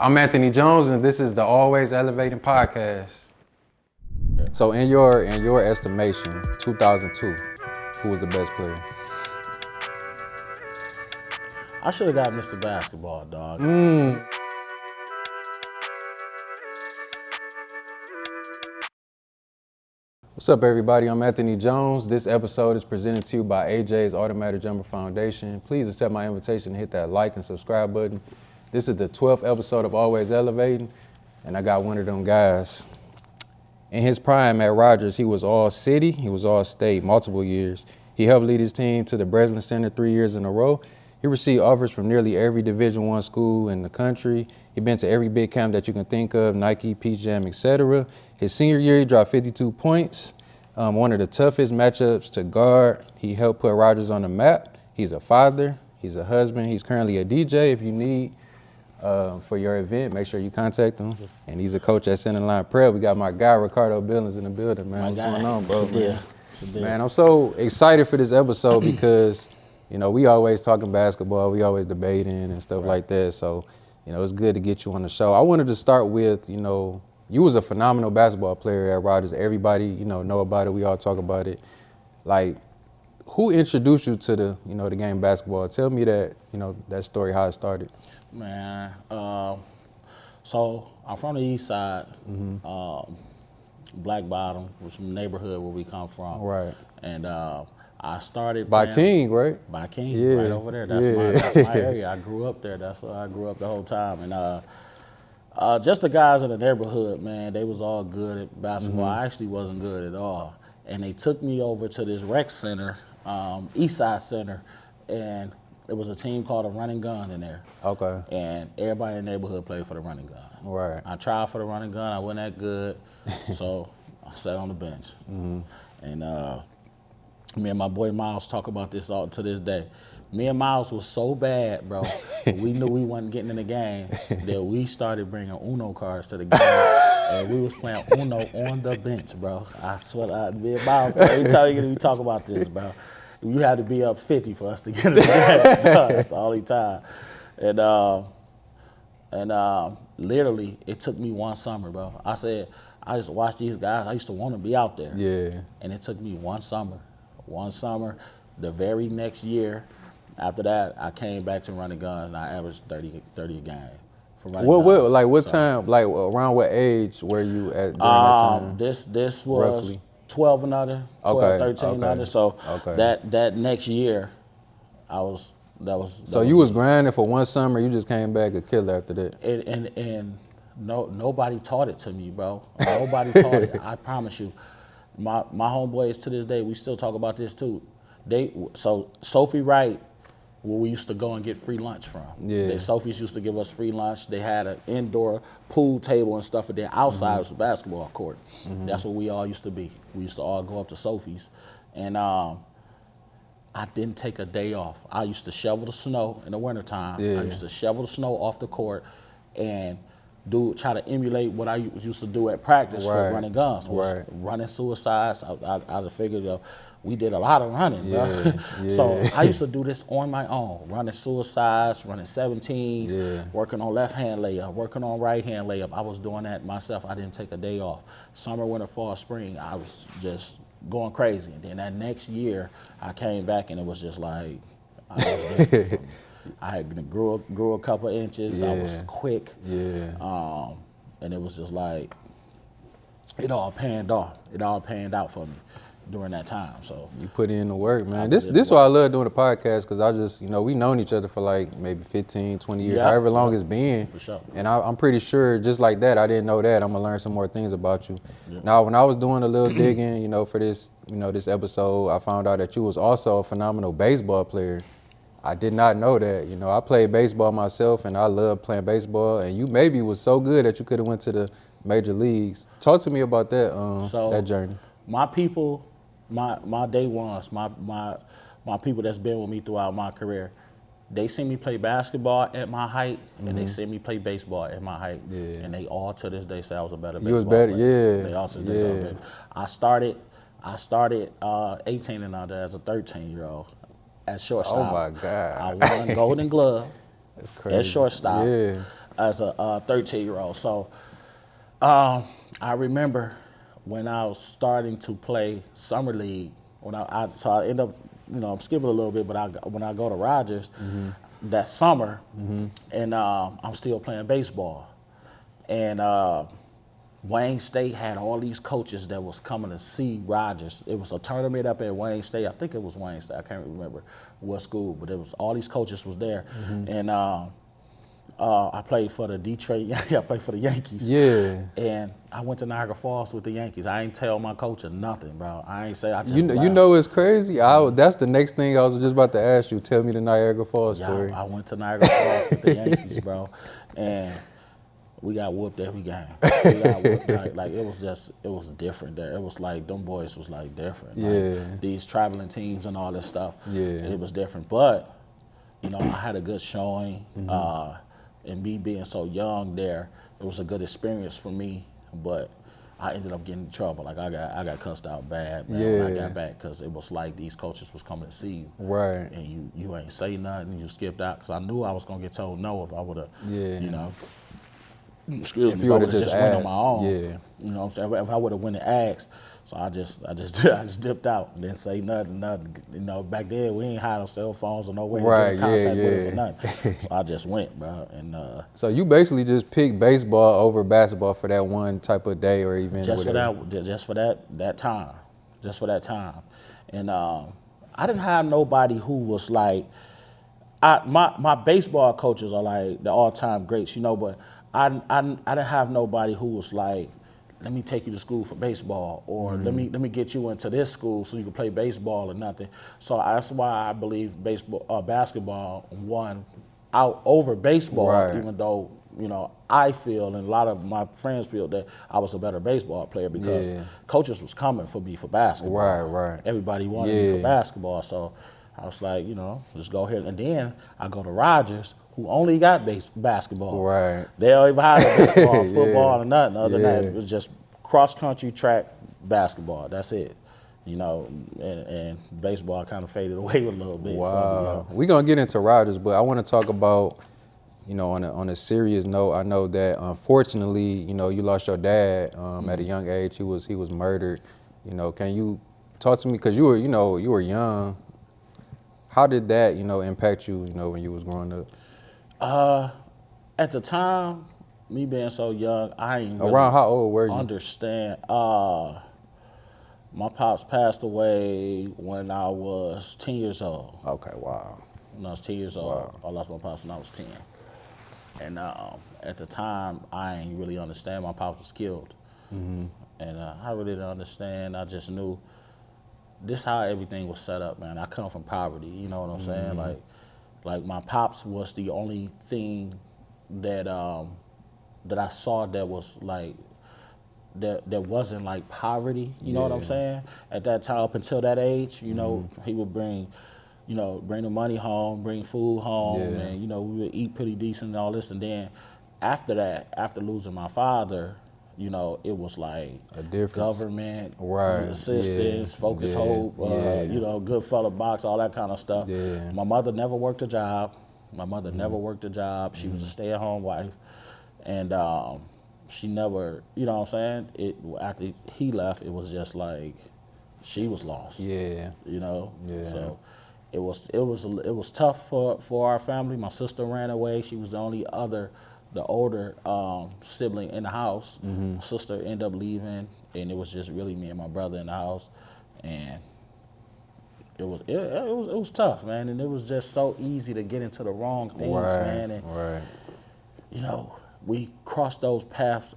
I'm Anthony Jones, and this is the Always Elevating Podcast. So, in your estimation, 2002, who was the best player? I should have got Mr. Basketball, dog. What's up, everybody? I'm Anthony Jones. This episode is presented to you by AJ's Automatic Jumper Foundation. Please accept my invitation to hit that like and subscribe button. This is the 12th episode of Always Elevating, and I got one of them guys. In his prime at Rogers, he was all city, he was all state, multiple years. He helped lead his team to the Breslin Center 3 years in a row. He received offers from nearly every Division I school in the country. He's been to every big camp that you can think of, Nike, Peach Jam, etc. His senior year, he dropped 52 points. One of the toughest matchups to guard. He helped put Rogers on the map. He's a father, he's a husband, he's currently a DJ. If you need for your event, make sure you contact him. And he's a coach at Centerline Prep. We got my guy, Ricardo Billings, in the building, man. What's going on, bro? It's a deal. Man, I'm so excited for this episode because, you know, we always talking basketball, we always debating and stuff like that. So, you know, it's good to get you on the show. I wanted to start with, you know, you was a phenomenal basketball player at Rogers. Everybody, you know about it. We all talk about it. Like, who introduced you to the, you know, the game of basketball? Tell me that, you know, that story, how it started. Man, so I'm from the east side, Black Bottom, which is the neighborhood where we come from. Right. And I started By playing, King, right? By King, Yeah. right over there. That's my area. I grew up there. That's where I grew up the whole time. And just the guys in the neighborhood, man, they was all good at basketball. I actually wasn't good at all. And they took me over to this rec center, East Side Center, and it was a team called the Running Gun in there. Okay. And everybody in the neighborhood played for the Running Gun. Right. I tried for the Running Gun. I wasn't that good, so I sat on the bench. And me and my boy Miles talk about this all to this day. Me and Miles was so bad, bro. We knew we wasn't getting in the game that we started bringing Uno cards to the game, and we was playing Uno on the bench, bro. I swear, me and Miles, every time we talk about this, bro, you had to be up 50 for us to get in the game. That's the only time. And literally, it took me one summer, bro. I said, I just watched these guys. I used to want to be out there. Yeah. And it took me one summer. The very next year, after that, I came back to Running Gun, and I averaged 30 a game for Running Gun. What time, like around what age were you at during that time? This was Roughly? 12 and under, 13 and under. So that next year, So you was grinding for one summer, you just came back a killer after that. And nobody taught it to me, bro. Nobody taught it. I promise you. My homeboys to this day, we still talk about this too. So Sophie Wright, where we used to go and get free lunch from. Yeah. Sophie's used to give us free lunch. They had an indoor pool table and stuff, and then outside was a basketball court. That's where we all used to be. We used to all go up to Sophie's. And I didn't take a day off. I used to shovel the snow in the wintertime. Yeah. I used to shovel the snow off the court and try to emulate what I used to do at practice for Running Guns. So running suicides. I figured we did a lot of running, bro. So I used to do this on my own, running suicides, running 17s, working on left hand layup, working on right hand layup. I was doing that myself. I didn't take a day off. Summer, winter, fall, spring, I was just going crazy. And then that next year, I came back and it was just like, I was different from me. I had grew a couple inches. I was quick. And it was just like, it all panned off. It all panned out for me during that time. So you put in the work, man. This why I love doing the podcast, because I just, you know, we known each other for like maybe 15, 20 years, however long it's been. For sure. And I'm pretty sure, just like that, I didn't know that. I'm gonna learn some more things about you. Now, when I was doing a little digging, you know, for this, you know, this episode, I found out that you was also a phenomenal baseball player. I did not know that. You know, I played baseball myself, and I love playing baseball. And you maybe was so good that you could have went to the major leagues. Talk to me about that that journey. My people, my day ones, my people that's been with me throughout my career, they see me play basketball at my height, and they see me play baseball at my height, and they all to this day say I was a better baseball You was better, player. They all to this day say I was better. I started 18 and under as a 13-year-old. At shortstop. Oh my God. I won Golden Glove. That's crazy. At shortstop. Yeah. as a 13-year-old. So I remember when I was starting to play summer league. So I end up, I'm skipping a little bit, but when I go to Rogers that summer, and I'm still playing baseball, and Wayne State had all these coaches that was coming to see Rogers. It was a tournament up at Wayne State. I think it was Wayne State. I can't remember what school, but it was all these coaches was there, and I played for the Detroit. I played for the Yankees. Yeah. And I went to Niagara Falls with the Yankees. I ain't tell my coach or nothing, bro. I ain't say. I just you know it's crazy. That's the next thing I was just about to ask you. Tell me the Niagara Falls story. I went to Niagara Falls with the Yankees, bro, and we got whooped every game. We got whooped, like it was different there. It was like them boys was like different. Like, these traveling teams and all this stuff. Yeah. It was different, but I had a good showing. And me being so young there, it was a good experience for me. But I ended up getting in trouble. Like I got cussed out bad, man, when I got back, because it was like these coaches was coming to see you. Right. And you ain't say nothing. You skipped out, because I knew I was gonna get told no if I would have, excuse me, if I would have just went on my own. Yeah. You know what I'm saying? If I would have went and asked. So I just dipped out and didn't say nothing. Back then we ain't had no cell phones or no way to get in contact with us or nothing. So I just went, bro. And so you basically just picked baseball over basketball for that one type of day or event. Just for that time. And I didn't have nobody who was like, my baseball coaches are like the all-time greats, but I didn't have nobody who was like, let me take you to school for baseball, or let me get you into this school so you can play baseball or nothing. So that's why I believe basketball won out over baseball, even though I feel, and a lot of my friends feel, that I was a better baseball player, because coaches was coming for me for basketball. Right. Everybody wanted me for basketball, so I was like, just go ahead. And then I go to Rogers, who only got basketball. Right. They don't even have baseball, football, or nothing. Other than that, it was just cross country, track, basketball. That's it. And baseball kind of faded away a little bit. Wow. We're gonna get into Rogers, but I want to talk about, on a serious note. I know that unfortunately, you lost your dad at a young age. He was murdered. Can you talk to me, because you were young? How did that, impact you, when you was growing up? At the time, me being so young, I ain't really Around how old were you? Understand. My pops passed away when I was 10 years old. Okay, wow. When I was 10 years old, I lost my pops when I was 10. And at the time, I ain't really understand. My pops was killed. And I really didn't understand. I just knew this how everything was set up, man. I come from poverty, you know what I'm saying? Like my pops was the only thing that that I saw that was like that wasn't like poverty, you know what I'm saying? At that time, up until that age, he would bring the money home, bring food home, and we would eat pretty decent and all this. And then after that, after losing my father, it was like a difference. Government, assistance, Focus Hope, Good Fella Box, all that kind of stuff. Yeah. My mother never worked a job. She was a stay-at-home wife. And she never, after he left, it was just like she was lost. Yeah. So it was tough for our family. My sister ran away. She was the only the older sibling in the house. My sister ended up leaving, and it was just really me and my brother in the house, and it was tough, man. And it was just so easy to get into the wrong things, man. And we crossed those paths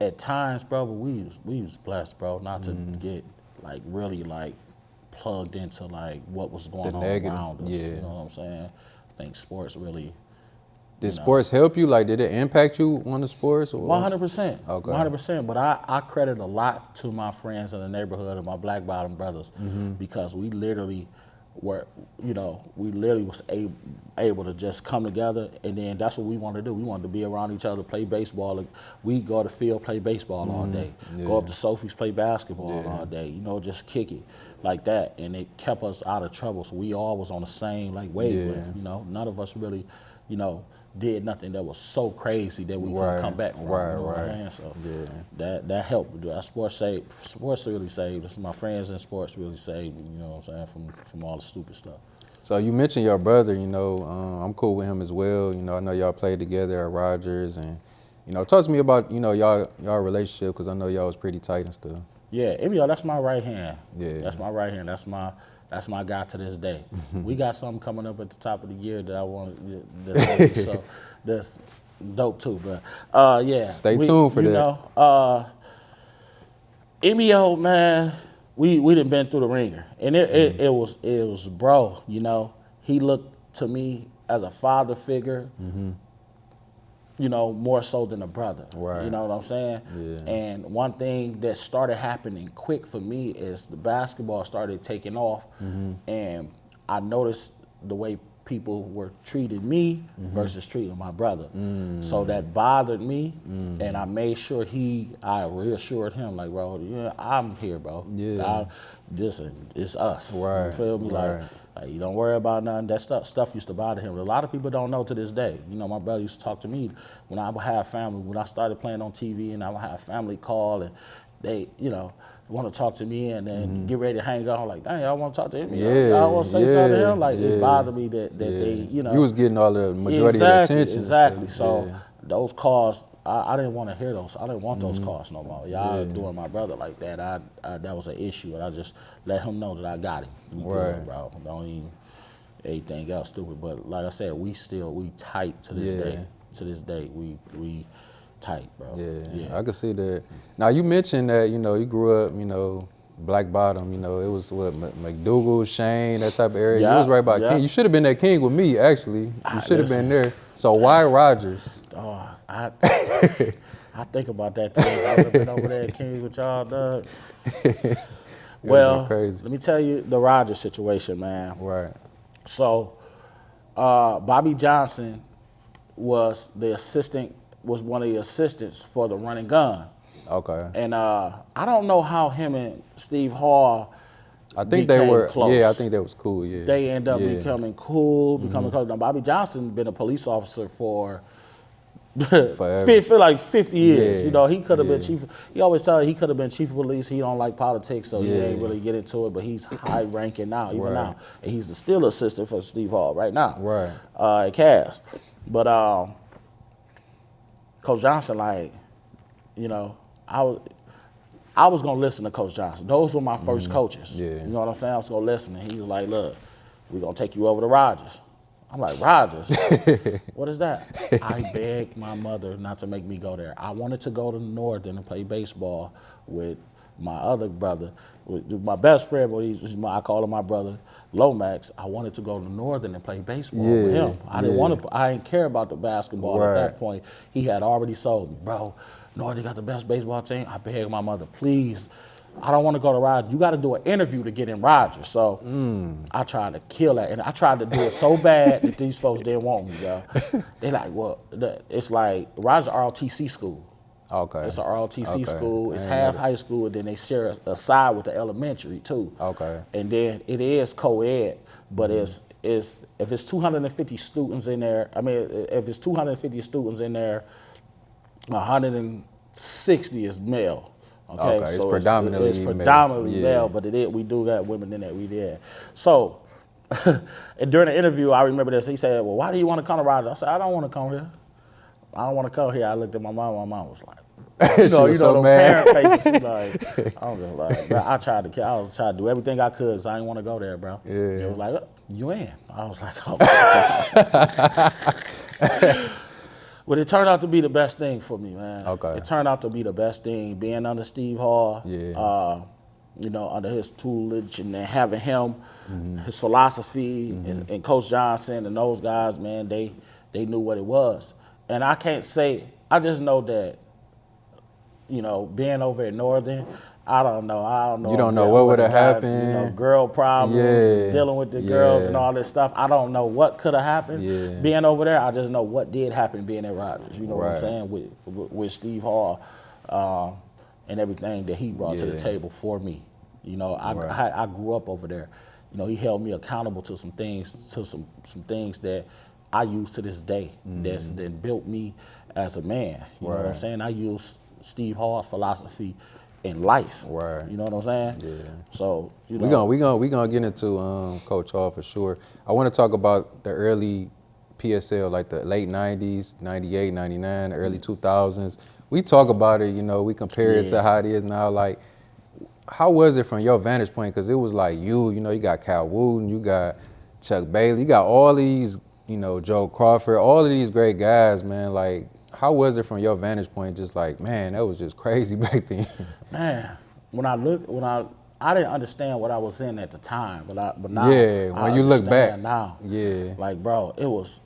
at times, bro. But we was blessed, bro, not to get like really like plugged into like what was going on around us. You know what I'm saying? I think sports really. Did sports help you? Like, did it impact you on the sports? 100%. Okay. 100%. But I credit a lot to my friends in the neighborhood and my black bottom brothers, because we literally was able to just come together, and then that's what we wanted to do. We wanted to be around each other, play baseball. We go to the field, play baseball all day. Go up to Sophie's, play basketball all day. Just kick it like that, and it kept us out of trouble. So we all was on the same like wavelength. None of us really, did nothing that was so crazy that we couldn't come back from. You know what I'm saying? So that helped. That sports really saved us. My friends in sports really saved me, you know what I'm saying, from all the stupid stuff. So you mentioned your brother, you know, I'm cool with him as well. You know, I know y'all played together at Rogers, and, you know, talk to me about, you know, y'all relationship, because I know y'all was pretty tight and stuff. Yeah, Emilio, that's my right hand. Yeah. That's my right hand. That's my guy to this day. We got something coming up at the top of the year that I want to, so that's dope too. But yeah, stay tuned for that. You know, Emilio, man, we done been through the ringer, and it was bro. You know, he looked to me as a father figure. You know, more so than a brother. Right. You know what I'm saying? Yeah. And one thing that started happening quick for me is the basketball started taking off, and I noticed the way people were treating me versus treating my brother. So that bothered me, and I made sure I reassured him, like, bro, yeah, I'm here, bro. Yeah. Listen, it's us. Right. You feel me? Right. Like, you don't worry about nothing. That stuff used to bother him. A lot of people don't know to this day. You know, my brother used to talk to me when I would have family, when I started playing on TV, and I would have family call, and they, you know, want to talk to me, and then get ready to hang out. I'm like, dang, y'all want to talk to him? Y'all want to say something to him? Like, it bothered me that they, you know. You was getting all the majority of the attention. Exactly. So those calls, I didn't want to hear those. I didn't want those calls no more. Y'all doing my brother like that. That was an issue, and I just let him know that I got him. Good, bro. Don't even anything else stupid. But like I said, we tight to this day. To this day, we tight, bro. Yeah, I can see that. Now you mentioned that, you know, you grew up, you know, Black Bottom, you know, it was what, McDougal, Shane, that type of area. You was right by King. You should have been at King with me, actually. You should have been there. So why Rogers? I think about that too. I would have been over there at King with y'all, dog. Well, let me tell you the Rogers situation, man. Right. So, Bobby Johnson was one of the assistants for the running gun. Okay. And I don't know how him and Steve Hall became close. Yeah, I think that was cool, yeah. They end up becoming cool, close. Now, Bobby Johnson been a police officer for like 50 years. Yeah. You know, he could have been chief. He always tell you he could have been chief of police. He don't like politics, so he ain't really get into it, but he's high ranking now, even now. And he's still assistant for Steve Hall right now. Right. At Cass. But Coach Johnson, like, you know, I was gonna listen to Coach Johnson. Those were my first coaches. Yeah. You know what I'm saying? I was gonna listen, and he's like, look, we're gonna take you over to Rogers. I'm like, Rogers? What is that? I begged my mother not to make me go there. I wanted to go to Northern and play baseball with my other brother, with my best friend, but I call him my brother, Lomax. I wanted to go to Northern and play baseball with him. I didn't care about the basketball at that point. He had already sold me, bro. Northern got the best baseball team. I begged my mother, please, I don't want to go to Rogers. You got to do an interview to get in Rogers. So I tried to kill that. And I tried to do it so bad that these folks didn't want me, yo. They like, well, it's like Rogers ROTC school. Okay. It's an ROTC school. It's half high school, and then they share a side with the elementary, too. Okay. And then it is co-ed, but if it's 250 students in there, if it's 250 students in there, 160 is male. Okay, so it's predominantly male, but we do got women in there. We did. So, and during the interview, I remember this. He said, "Well, why do you want to come to Rogers?" I said, "I don't want to come here. I don't want to come here." I looked at my mom. My mom was like, "You know, so parent faces." She's like, "I don't know." Like, I was trying to do everything I could, so I didn't want to go there, bro. Yeah. It was like, "You in?" I was like, "Oh." But it turned out to be the best thing for me, man. Okay. It turned out to be the best thing, being under Steve Hall, you know, under his tutelage, and then having him, his philosophy, and Coach Johnson and those guys, man, they knew what it was. And I can't say, I just know that, you know, being over at Northern, I don't know. You don't know what would have happened. You know, girl problems, dealing with the girls and all this stuff. I don't know what could have happened. Yeah. Being over there, I just know what did happen being at Rogers. You know what I'm saying? With Steve Hall and everything that he brought to the table for me. You know, I grew up over there. You know, he held me accountable to some things, that I use to this day. That built me as a man. You know what I'm saying? I use Steve Hall's philosophy in life. Right. You know what I'm saying? Yeah. So you know, we gonna get into Coach Hall for sure. I want to talk about the early PSL, like the late 90s, 98, 99, the early 2000s. We talk about it, you know, we compare it to how it is now. Like, how was it from your vantage point? Because it was like you know, you got Cal Wooten, you got Chuck Bailey, you got all these, you know, Joe Crawford, all of these great guys, man. Like, how was it from your vantage point? Just like, man, that was just crazy back then. Man, I didn't understand what I was in at the time, but now when you look back now, like bro, it was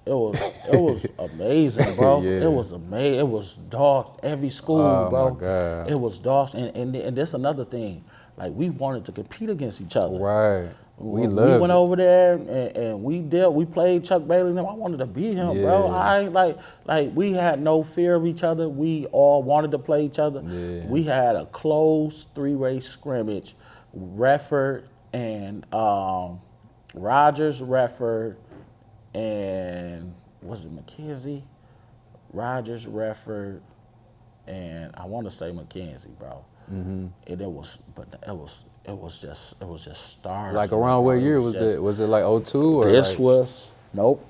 amazing, bro. It was amazing. It was dogs every school, bro. My God. It was dogs, and that's another thing. Like we wanted to compete against each other. Right. We went over there and we played Chuck Bailey and them. I wanted to beat him, bro. I ain't like we had no fear of each other. We all wanted to play each other. Yeah. We had a close 3-way scrimmage. Refford and Rogers, Refford, and was it McKenzie? Rogers, Refford, and I want to say McKenzie, bro. And it was just stars. Like around what year was it? Was it like 02 or? This like? was nope.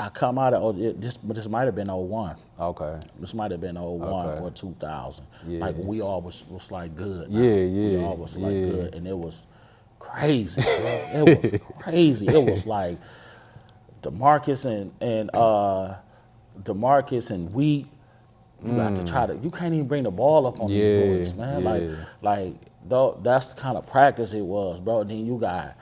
I come out of this might have been 01. Okay. This might have been 01 or 2000. Yeah. Like we all was like good. We all was like good, and it was crazy, bro. It was crazy. It was like DeMarcus and Wheat. You got to try to. You can't even bring the ball up on these boys, man. That's the kind of practice it was, bro. And then you got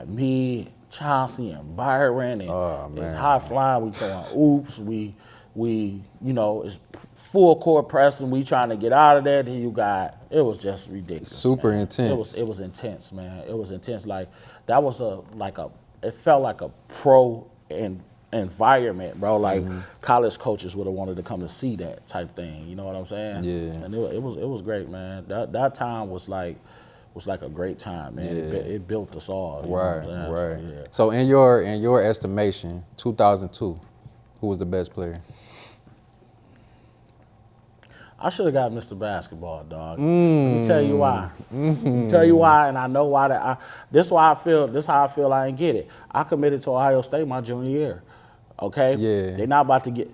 me, Chauncey, and Byron, and it's high flying. We throwing oops. We you know, it's full court pressing. We trying to get out of there. Then it was just ridiculous. Super man. intense. It was intense, man. It was intense. Like that was it felt like a pro environment, bro. Like college coaches would have wanted to come to see that type thing. You know what I'm saying? Yeah. And it was great, man. That time was like a great time, man. It built us all. You know what I'm saying? Right. So in your estimation, 2002, who was the best player? I should have got Mr. Basketball, dog. Let me tell you why. Tell you why, and I know why. This how I feel I ain't get it. I committed to Ohio State my junior year. Okay? Yeah. They're not about to get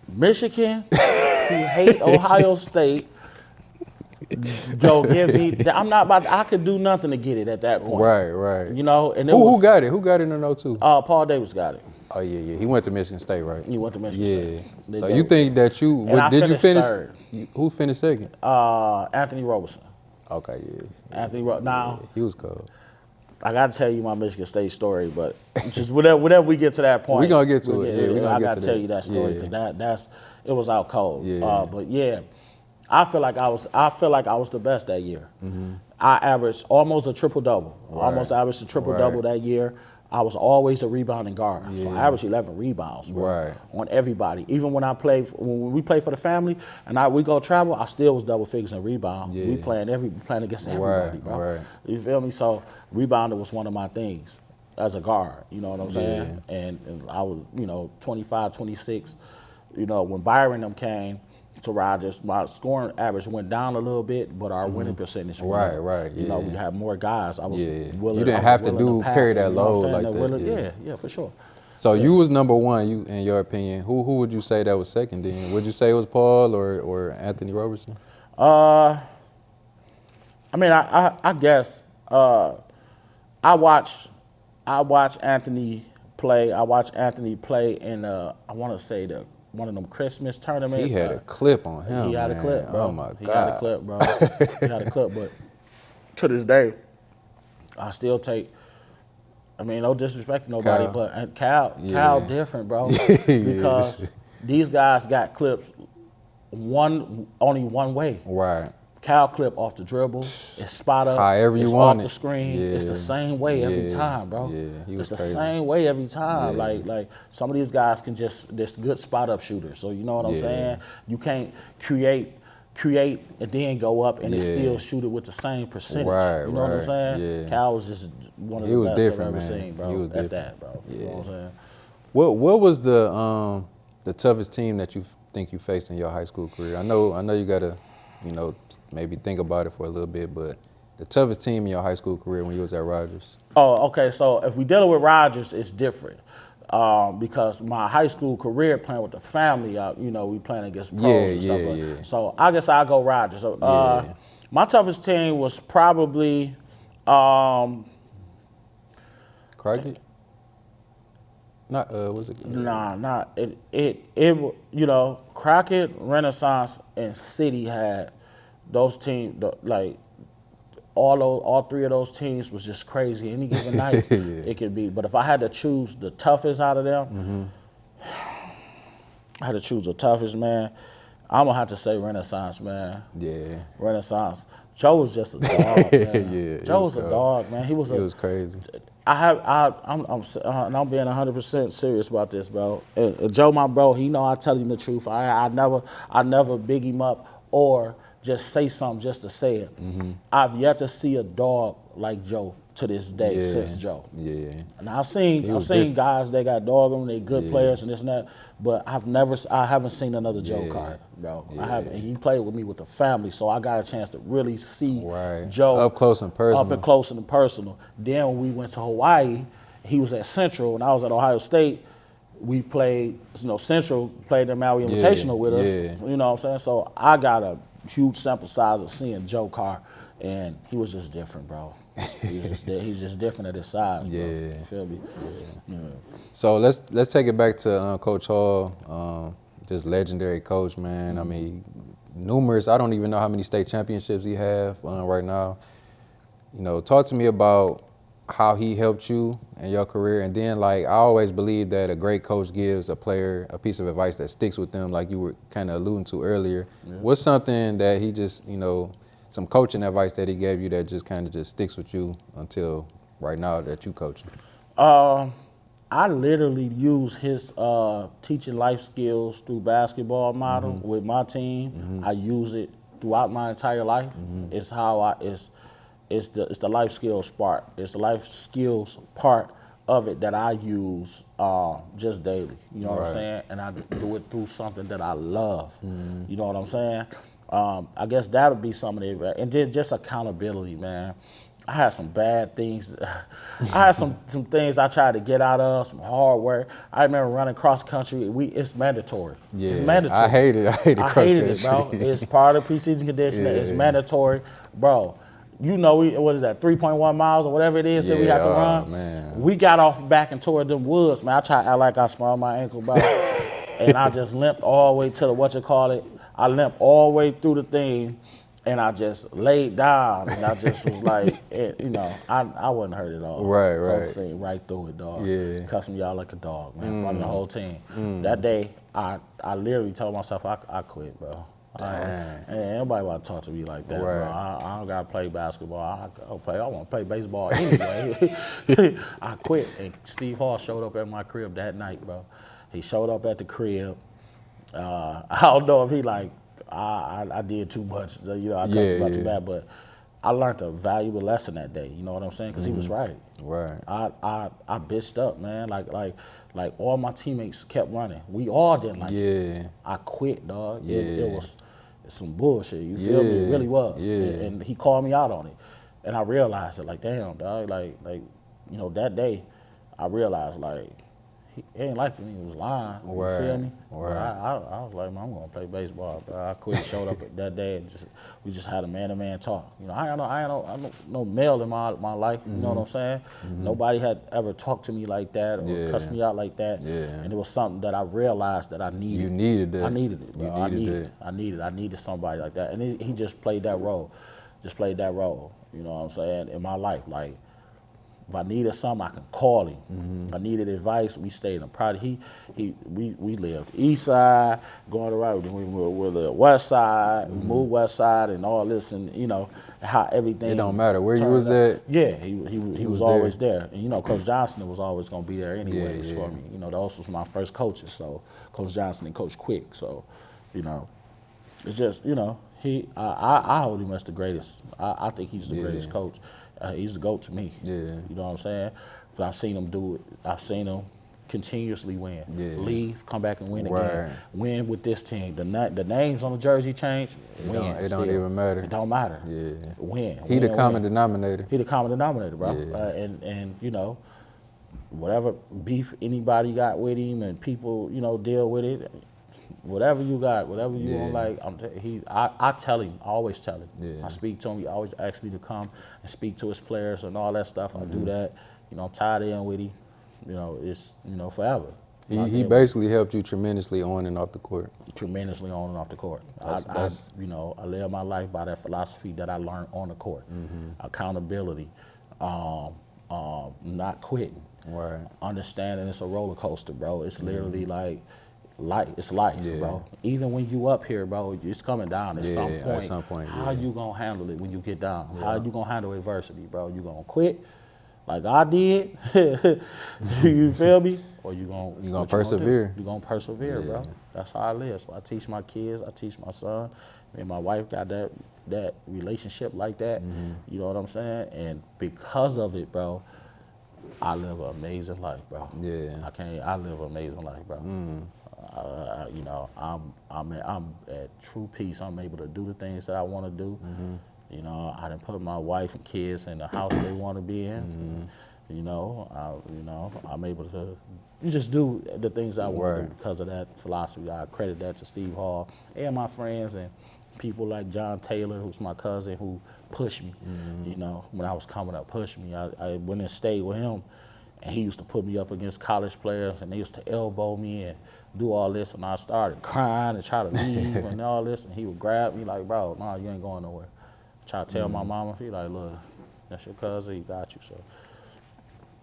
Michigan, who hate Ohio State. Go give me. I'm not about. I could do nothing to get it at that point. Right. You know, and who got it? Who got it in 02? Paul Davis got it. Oh yeah. He went to Michigan State, right? He went to Michigan State. So you think that did you finish? Third. Who finished second? Anthony Roberson. Okay, Anthony Roberson. Now he was cold. I got to tell you my Michigan State story, but just whenever we get to that point, we're gonna get to it. I got to tell you that story because it was out cold. But I feel like I was the best that year. I averaged almost a triple double. Almost averaged a triple double that year. I was always a rebounding guard, so I averaged 11 rebounds on everybody. Even when we played for the family and we go travel, I still was double figures in rebound. We playing against everybody, bro. You feel me? So rebounding was one of my things as a guard. You know what I'm saying? And I was 25, 26. You know when Byron them came to Rogers, my scoring average went down a little bit, but our winning percentage went up. Right. You know, we had more guys. I was willing. You didn't have to carry that load like that. Yeah, for sure. So you was number one. You, in your opinion, who would you say that was second? Then would you say it was Paul or Anthony Roberson? I mean, I guess I watched Anthony play. I watched Anthony play in I want to say one of them Christmas tournaments. He had a clip on him. He had a clip, bro. Oh my God. He had a clip, bro. He had a clip, but to this day, I still take. I mean, no disrespect to nobody, but Cal different, bro, because these guys got clips only one way. Right. Cal clip off the dribble, it's spot up, however you it's want off the screen. Yeah. It's the same way every time, bro. Yeah, it's the crazy. same way every time. Like some of these guys can this good spot up shooters. So you know what I'm saying? You can't create and then go up and then still shoot it with the same percentage. Right, you know what I'm saying? Yeah. Cal was just one of the best I've ever seen, bro. He was at different. that, bro. You know what I'm saying? What was the toughest team that you think you faced in your high school career? I know you gotta, maybe think about it for a little bit, but the toughest team in your high school career when you was at Rogers. Oh, okay. So if we dealing with Rogers, it's different. Because my high school career playing with the family, we playing against pros and stuff. Yeah. So I guess I'll go Rogers. So, my toughest team was probably Crockett? Not was it? not Crockett, Renaissance, and City had those teams. Like all three of those teams was just crazy. Any given night, it could be. But if I had to choose the toughest out of them, I had to choose the toughest, man. I'm gonna have to say Renaissance, man. Yeah. Renaissance. Joe was just a dog, man. Yeah, Joe was a dog, man. He was crazy. I'm being 100% serious about this, bro. Joe, my bro, he know I tell him the truth. I never big him up or just say something just to say it. I've yet to see a dog like Joe to this day since Joe. Yeah. And I've seen guys that got dog on, they good players and this and that, but I haven't seen another Joe card, bro. I haven't. And he played with me with the family, so I got a chance to really see Joe up close and personal. Then when we went to Hawaii, he was at Central and I was at Ohio State. We played, Central played the Maui Invitational with us. You know what I'm saying? So I got a huge sample size of seeing Joe Carr, and he was just different, bro. He's just different at his size, bro. You feel me? Yeah. So let's take it back to Coach Hall, just legendary coach, man. I mean, numerous. I don't even know how many state championships he have right now. Talk to me about how he helped you in your career, and then I always believe that a great coach gives a player a piece of advice that sticks with them, like you were kind of alluding to earlier. What's something that he just some coaching advice that he gave you that just kind of just sticks with you until right now that you coaching? I literally use his teaching life skills through basketball model with my team. I use it throughout my entire life. It's how it's the life skills part. It's the life skills part of it that I use just daily. You know what I'm saying? And I do it through something that I love. You know what I'm saying? I guess that would be some of it. And then just accountability, man. I had some bad things. I had some things I tried to get out of, some hard work. I remember running cross country. It's mandatory. Yeah, it's mandatory. I hated cross country. It, bro. It's part of preseason conditioning. It's mandatory. Bro, what is that, 3.1 miles or whatever it is that we have to run? Man. We got off back and toward them woods, man. I tried to act like I sprained my ankle, bro. And I just limped all the way to I limped all the way through the thing, and I just laid down, and I just was like, I wasn't hurt at all. Right. Seen right through it, dog. Yeah. Cussing me out like a dog, man, in front of the whole team. That day, I literally told myself I quit, bro. Ain't nobody want to talk to me like that, bro. I don't gotta play basketball. I want to play baseball anyway. I quit, and Steve Hall showed up at my crib that night, bro. He showed up at the crib. I don't know if he I did too much. I cussed about too bad, but I learned a valuable lesson that day. You know what I'm saying? Because he was right. Right. I bitched up, man. Like all my teammates kept running. We all didn't like it. I quit, dog. It was some bullshit. You feel me? It really was. And he called me out on it, and I realized it. Like, damn, dog. That day, I realized he ain't like me. He was lying. You feel me? Right. I was like, man, I'm gonna play baseball. But I quit. Showed up that day, and we just had a man-to-man talk. I ain't no male in my life. You know what I'm saying? Nobody had ever talked to me like that or cussed me out like that. Yeah. And it was something that I realized that I needed. You needed that. I needed it, bro. I needed somebody like that, and he just played that role. You know what I'm saying? In my life, if I needed something, I can call him. If I needed advice, we stayed in a project. We lived east side, going around. We were the west side. We moved west side and all this, and how everything. It don't matter where you was at. Yeah, he was always there. And Coach Johnson was always gonna be there anyways for me. Those was my first coaches. So Coach Johnson and Coach Quick. So, it's just I hold him as the greatest. I think he's the greatest coach. He's the GOAT to me. Yeah. You know what I'm saying? I've seen him do it. I've seen him continuously win. Yeah. Leave, come back and win Right. again. Win with this team. The names on the jersey change. Win. It don't even matter. It don't matter. Yeah. Win. He the win, common win. denominator. He the common denominator, bro. Yeah. And you know, whatever beef anybody got with him and people, you know, deal with it. Whatever you got, whatever you don't like, I tell him, I always tell him. Yeah. I speak to him. He always asks me to come and speak to his players and all that stuff. I do that. You know, I'm tied in with him. You know, it's, you know, forever. He basically helped you tremendously on and off the court. Tremendously on and off the court. That's you know, I live my life by that philosophy that I learned on the court. Accountability, not quitting. Right. Understanding it's a roller coaster, bro. It's literally like it's life, bro. Even when you up here, bro, it's coming down at some point. At some point, How you gonna handle it when you get down? How you gonna handle adversity, bro? You gonna quit like I did? You feel me? Or you gonna persevere. You gonna persevere, bro. That's how I live. So I teach my kids. I teach my son. Me and my wife got that relationship like that. You know what I'm saying? And because of it, bro, I live an amazing life, bro. Yeah. I live an amazing life, bro. You know, I'm at true peace. I'm able to do the things that I want to do. You know, I done put my wife and kids in the house they want to be in. You know, I'm able to just do the things I want to do because of that philosophy. I credit that to Steve Hall and my friends and people like John Taylor, who's my cousin, who pushed me. You know, when I was coming up, pushed me. I went and stayed with him. And he used to put me up against college players, and they used to elbow me and do all this, and I started crying and try to leave and all this, and he would grab me like, bro, no, you ain't going nowhere. Try to tell my mama, she like, look, that's your cousin, he got you, so,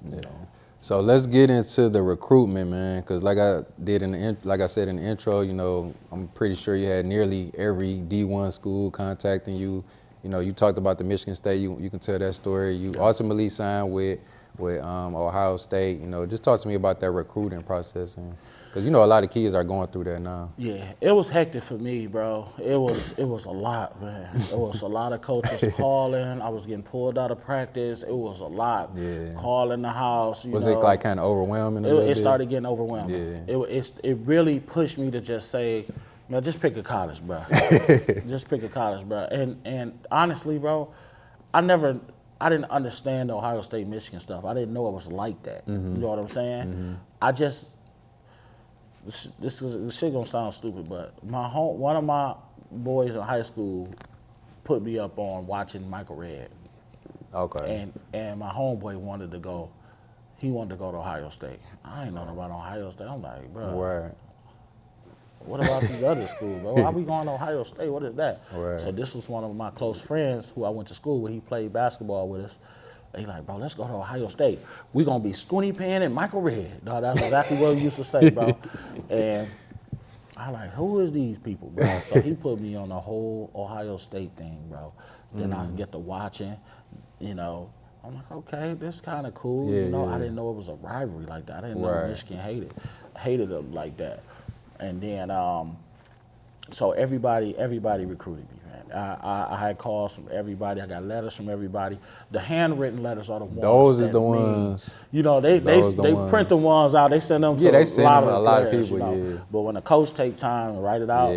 you know. So let's get into the recruitment, man, because like I said in the intro, you know, I'm pretty sure you had nearly every D1 school contacting you. You know, you talked about the Michigan State, you can tell that story. You ultimately signed with Ohio State. You know, just talk to me about that recruiting process, because you know a lot of kids are going through that now. Yeah, it was hectic for me, bro. It was a lot, man. It was a lot of coaches calling. I was getting pulled out of practice. It was a lot. Yeah. Calling the house. Was it like kind of overwhelming? It started getting overwhelming. Yeah. It really pushed me to just say, man, just pick a college, bro. Just pick a college, bro. And honestly, bro, I didn't understand the Ohio State, Michigan stuff. I didn't know it was like that. You know what I'm saying? I just, this shit gonna sound stupid, but one of my boys in high school put me up on watching Michael Redd. Okay. And my homeboy wanted to go. He wanted to go to Ohio State. I ain't know about Ohio State. I'm like, bro. Right. What about these other schools, bro? Why we going to Ohio State? What is that? Right. So this was one of my close friends who I went to school with. He played basketball with us. They like, bro, let's go to Ohio State. We gonna be Squinty Pan and Michael Redd. No, that's exactly what we used to say, bro. And I like, who is these people, bro? So he put me on the whole Ohio State thing, bro. Then I get to watching, you know. I'm like, okay, this kind of cool. Yeah, you know, yeah. I didn't know it was a rivalry like that. I didn't know Michigan hated them like that. And then, so everybody recruited me, man. I had calls from everybody. I got letters from everybody. The handwritten letters are the ones. Those is the ones. You know, they print the ones out. They send them to they send a them lot of of players, people. you know? Yeah. But when the coach take time to write it out,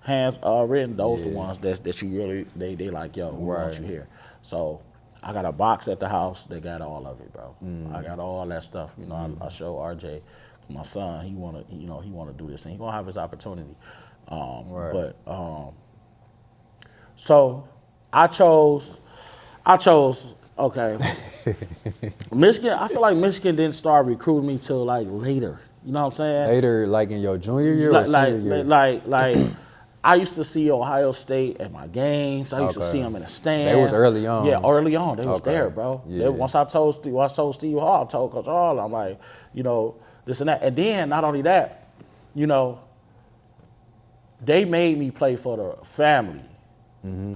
hands written, those the Yeah. ones that you really they like, yo, we want Right. you here. So I got a box at the house. They got all of it, bro. I got all that stuff. You know, I show RJ. My son, he wanna do this, and he gonna have his opportunity. But so I chose. Okay, Michigan. I feel like Michigan didn't start recruiting me till like later. You know what I'm saying? Later, like in your junior year or senior year? Like I used to see Ohio State at my games. I used to see them in the stands. They was early on. Yeah, early on. They was there, bro. Yeah. Once I told Steve Hall, I told Coach Hall, I'm like, you know, this and that. And then, not only that, you know, they made me play for the family.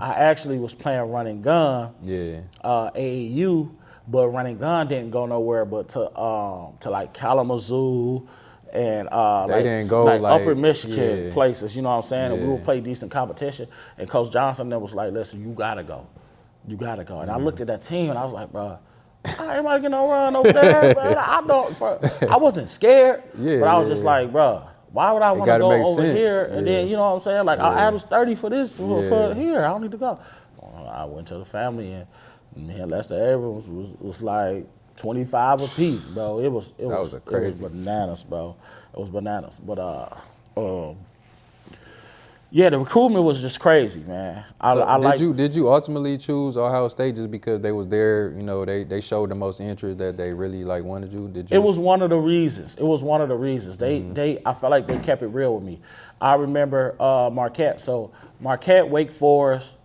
I actually was playing running gun, AAU, but running gun didn't go nowhere but to like Kalamazoo and They didn't go like like upper Michigan places, you know what I'm saying? And we would play decent competition. And Coach Johnson then was like, listen, you gotta go. You gotta go. And I looked at that team and I was like, bro, I ain't about to get no run over there, man. I wasn't scared, but I was just like, bro, why would I want to go over here? And then, you know what I'm saying? Like, I averaged 30 for this, for here. I don't need to go. I went to the family, and me and Lester Abrams was like 25 apiece, bro. It was bananas, bro. It was bananas. But yeah, the recruitment was just crazy, man. Did you ultimately choose Ohio State just because they was there? You know, they showed the most interest that they really like wanted you. Did you? It was one of the reasons. They I felt like they kept it real with me. I remember Marquette. So Marquette, Wake Forest,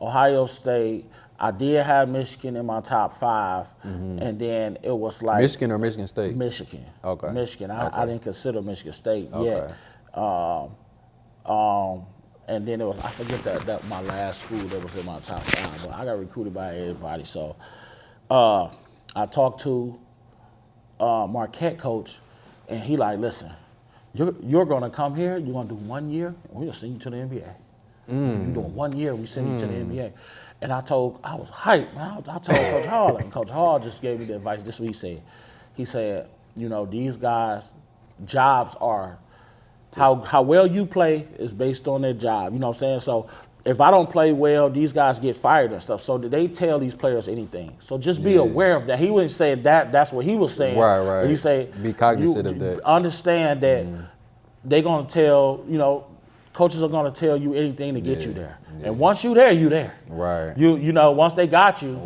Ohio State. I did have Michigan in my top 5, and then it was like Michigan or Michigan State. Michigan. Okay. Michigan. I didn't consider Michigan State yet. And then it was, I forget that my last school that was in my top 5, but I got recruited by everybody. So I talked to Marquette coach, and he like, listen, you're gonna come here. You're gonna do 1 year. And we're gonna send you to the NBA. You're doing 1 year. We send you to the NBA. And I was hyped, man. I told Coach Hall, and Coach Hall just gave me the advice. This is what he said. He said, you know, these guys' jobs are, how well you play is based on their job. You know what I'm saying? So if I don't play well, these guys get fired and stuff. So did they tell these players anything? So just be aware of that. He wouldn't say that's what he was saying. Right. He said, be cognizant of that. Understand that they're going to tell, you know, coaches are going to tell you anything to get you there. And once you there, you there. Right. You know, once they got you,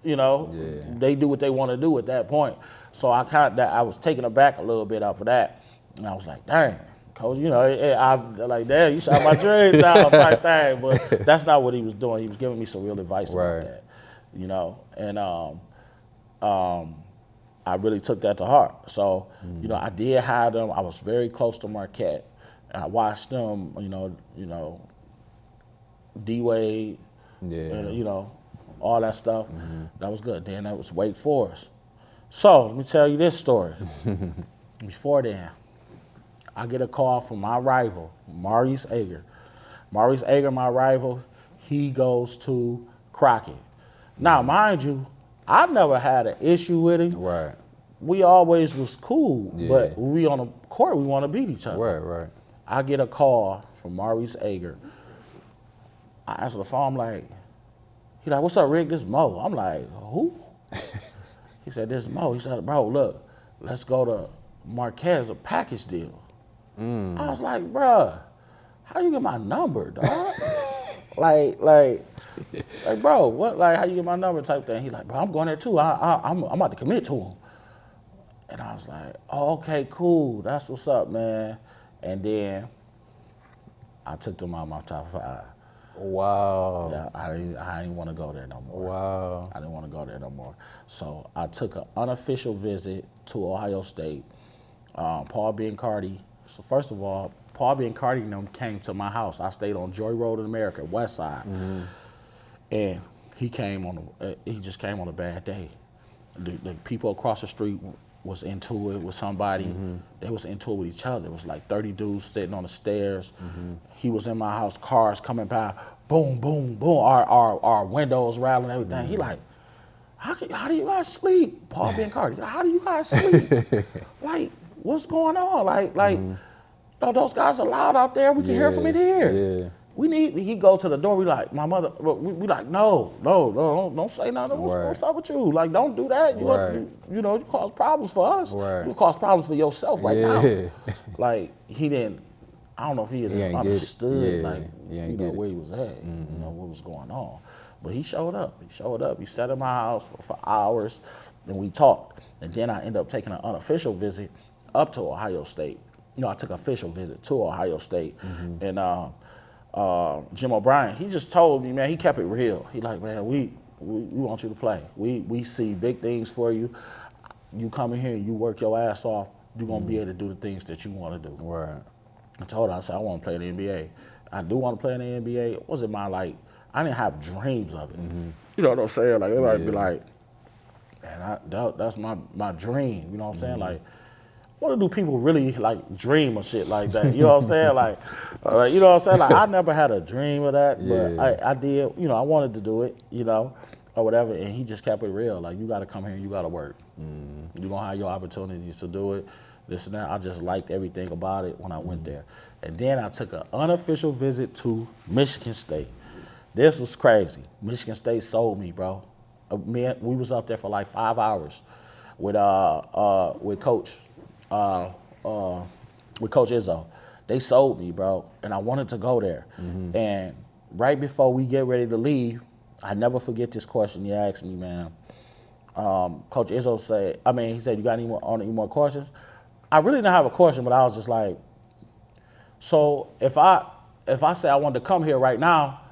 you know, they do what they want to do at that point. So I was taken aback a little bit off of that. And I was like, dang, coach, you know, I'm like, damn, you shot my dreams down type thing. But that's not what he was doing. He was giving me some real advice about that, you know. And I really took that to heart. So, you know, I did have them. I was very close to Marquette. I watched them, you know, D-Wade, and, you know, all that stuff. That was good. Then that was Wake Forest. So let me tell you this story. Before then, I get a call from my rival, Maurice Ager. Maurice Ager, my rival, he goes to Crockett. Now, mind you, I never had an issue with him. Right. We always was cool, but when we on the court, we want to beat each other. Right. I get a call from Maurice Ager. I answer the phone, I'm like, he's like, what's up, Rick? This is Mo. I'm like, who? He said, this is Mo. He said, bro, look, let's go to Marquez, a package deal. I was like, bruh, how you get my number, dog? like, bro, what? Like, how you get my number type thing? He like, bro, I'm going there too. I'm about to commit to him. And I was like, oh, okay, cool. That's what's up, man. And then I took them out of my top 5. Wow. Yeah, I didn't want to go there no more. Wow. I didn't want to go there no more. So I took an unofficial visit to Ohio State. Paul Biancardi. So first of all, Paul Biancardi and them came to my house. I stayed on Joy Road in America, West Side. And he just came on a bad day. The people across the street was into it with somebody. They was into it with each other. It was like 30 dudes sitting on the stairs. He was in my house, cars coming by, boom, boom, boom, our windows rattling, everything. He like, how do you guys sleep? Paul Biancardi, how do you guys sleep? Like, what's going on? Like, no, those guys are loud out there. We can hear from in here. He go to the door. We like, my mother, we like, no, don't say nothing. What's up with you? Like, don't do that. You know, you cause problems for us. You cause problems for yourself now. Like, he didn't, I don't know if he understood, like, you know, where he was at, you know, what was going on. But he showed up. He sat in my house for hours, and we talked. And then I ended up taking an unofficial visit up to Ohio State. You know, I took an official visit to Ohio State. And Jim O'Brien, he just told me, man, he kept it real. He like, man, we want you to play. We see big things for you. You come in here and you work your ass off, you're going to be able to do the things that you want to do. Right. I told him, I said, I want to play in the NBA. I do want to play in the NBA. It wasn't my, like, I didn't have dreams of it. You know what I'm saying? Like, everybody be like, man, that's my dream. You know what I'm saying? Like, what do people really like dream of shit like that? You know what I'm saying? Like, you know what I'm saying? Like, I never had a dream of that, but I did. You know, I wanted to do it. You know, or whatever. And he just kept it real. Like, you got to come here and you got to work. You're gonna have your opportunities to do it. This and that. I just liked everything about it when I went there. And then I took an unofficial visit to Michigan State. This was crazy. Michigan State sold me, bro. We was up there for like 5 hours with Coach Izzo. They sold me, bro, and I wanted to go there. And right before we get ready to leave, I never forget this question he asked me, man. Coach Izzo said, he said, you got any more questions? I really didn't have a question, but I was just like, so if I say I wanted to come here right now,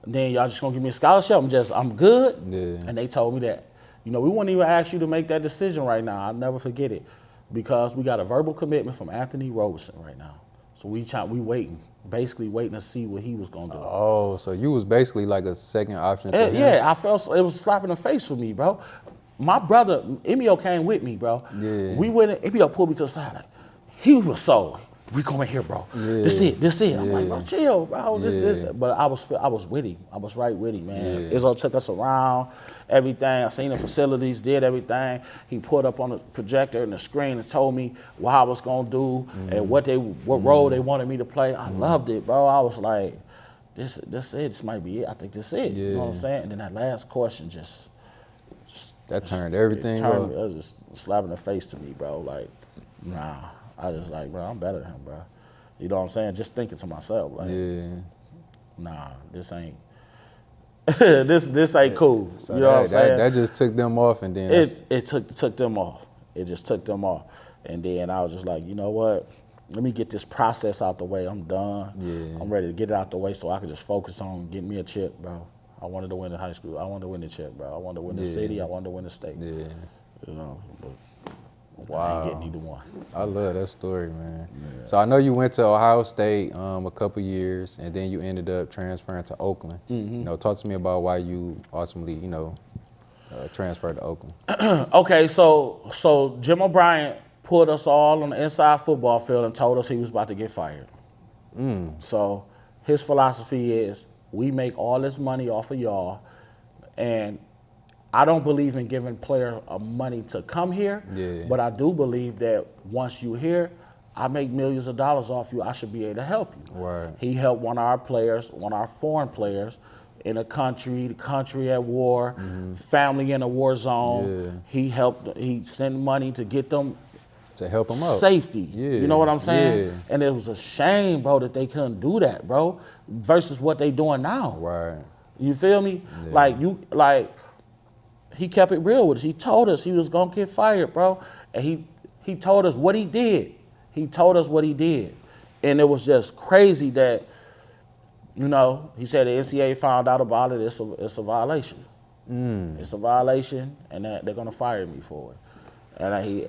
then y'all just gonna give me a scholarship? I'm good? Yeah. And they told me that, we wouldn't even ask you to make that decision right now. I'll never forget it, because we got a verbal commitment from Anthony Roberson right now. So we basically waiting to see what he was gonna do. Oh, so you was basically like a second option to him? Yeah, I felt it was a slap in the face for me, bro. My brother, Emio, came with me, bro. Yeah. We went in, Emio pulled me to the side, like, he was sold. We coming here, bro. Yeah. This it. I'm like, bro, chill, bro. This. But I was with him. I was right with him, man. Yeah. Izzo took us around, everything. I seen the facilities, did everything. He put up on the projector and the screen and told me what I was gonna do and what role they wanted me to play. I loved it, bro. I was like, this it. This might be it. I think this it. Yeah. You know what I'm saying? And then that last question just turned everything up. It was just a slap in the face to me, bro. Like, nah. I was like, bro, I'm better than him, bro. You know what I'm saying? Just thinking to myself, like, nah, this ain't, this ain't cool. So you know what I'm saying? That just took them off, and then it took them off. It just took them off, and then I was just like, you know what? Let me get this process out the way. I'm done. Yeah. I'm ready to get it out the way so I can just focus on getting me a chip, bro. I wanted to win in high school. I wanted to win the chip, bro. I wanted to win the city. I wanted to win the state. Yeah. You know, but wow. I ain't getting either one. I love that story, man. Yeah. So I know you went to Ohio State a couple years, and then you ended up transferring to Oakland. Talk to me about why you ultimately, transferred to Oakland. Okay, so Jim O'Brien pulled us all on the inside football field and told us he was about to get fired. So his philosophy is, we make all this money off of y'all, and I don't believe in giving players money to come here, but I do believe that once you're here, I make millions of dollars off you. I should be able to help you. Right. He helped one of our foreign players in the country at war, family in a war zone. Yeah. He sent money to get them to help them out. Safety. Yeah. You know what I'm saying? Yeah. And it was a shame, bro, that they couldn't do that, bro, versus what they doing now. Right. You feel me? Yeah. He kept it real with us. He told us he was gonna get fired, bro. And he told us what he did. He told us what he did. And it was just crazy that, he said the NCAA found out about it. It's a violation. It's a violation, and that they're gonna fire me for it. And he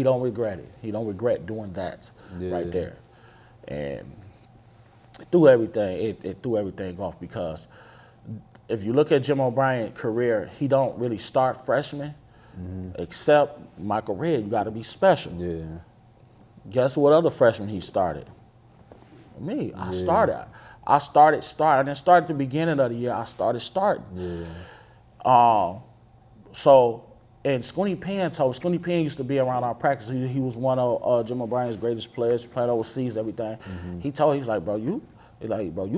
don't regret it. He don't regret doing that right there. And it threw everything off, because if you look at Jim O'Brien's career, he don't really start freshmen, except Michael Redd. You got to be special. Yeah. Guess what other freshman he started? Me. I started. I didn't start at the beginning of the year. I started starting. Yeah. And Scooney Penn used to be around our practice. He was one of Jim O'Brien's greatest players, played overseas, everything. He's like, bro, you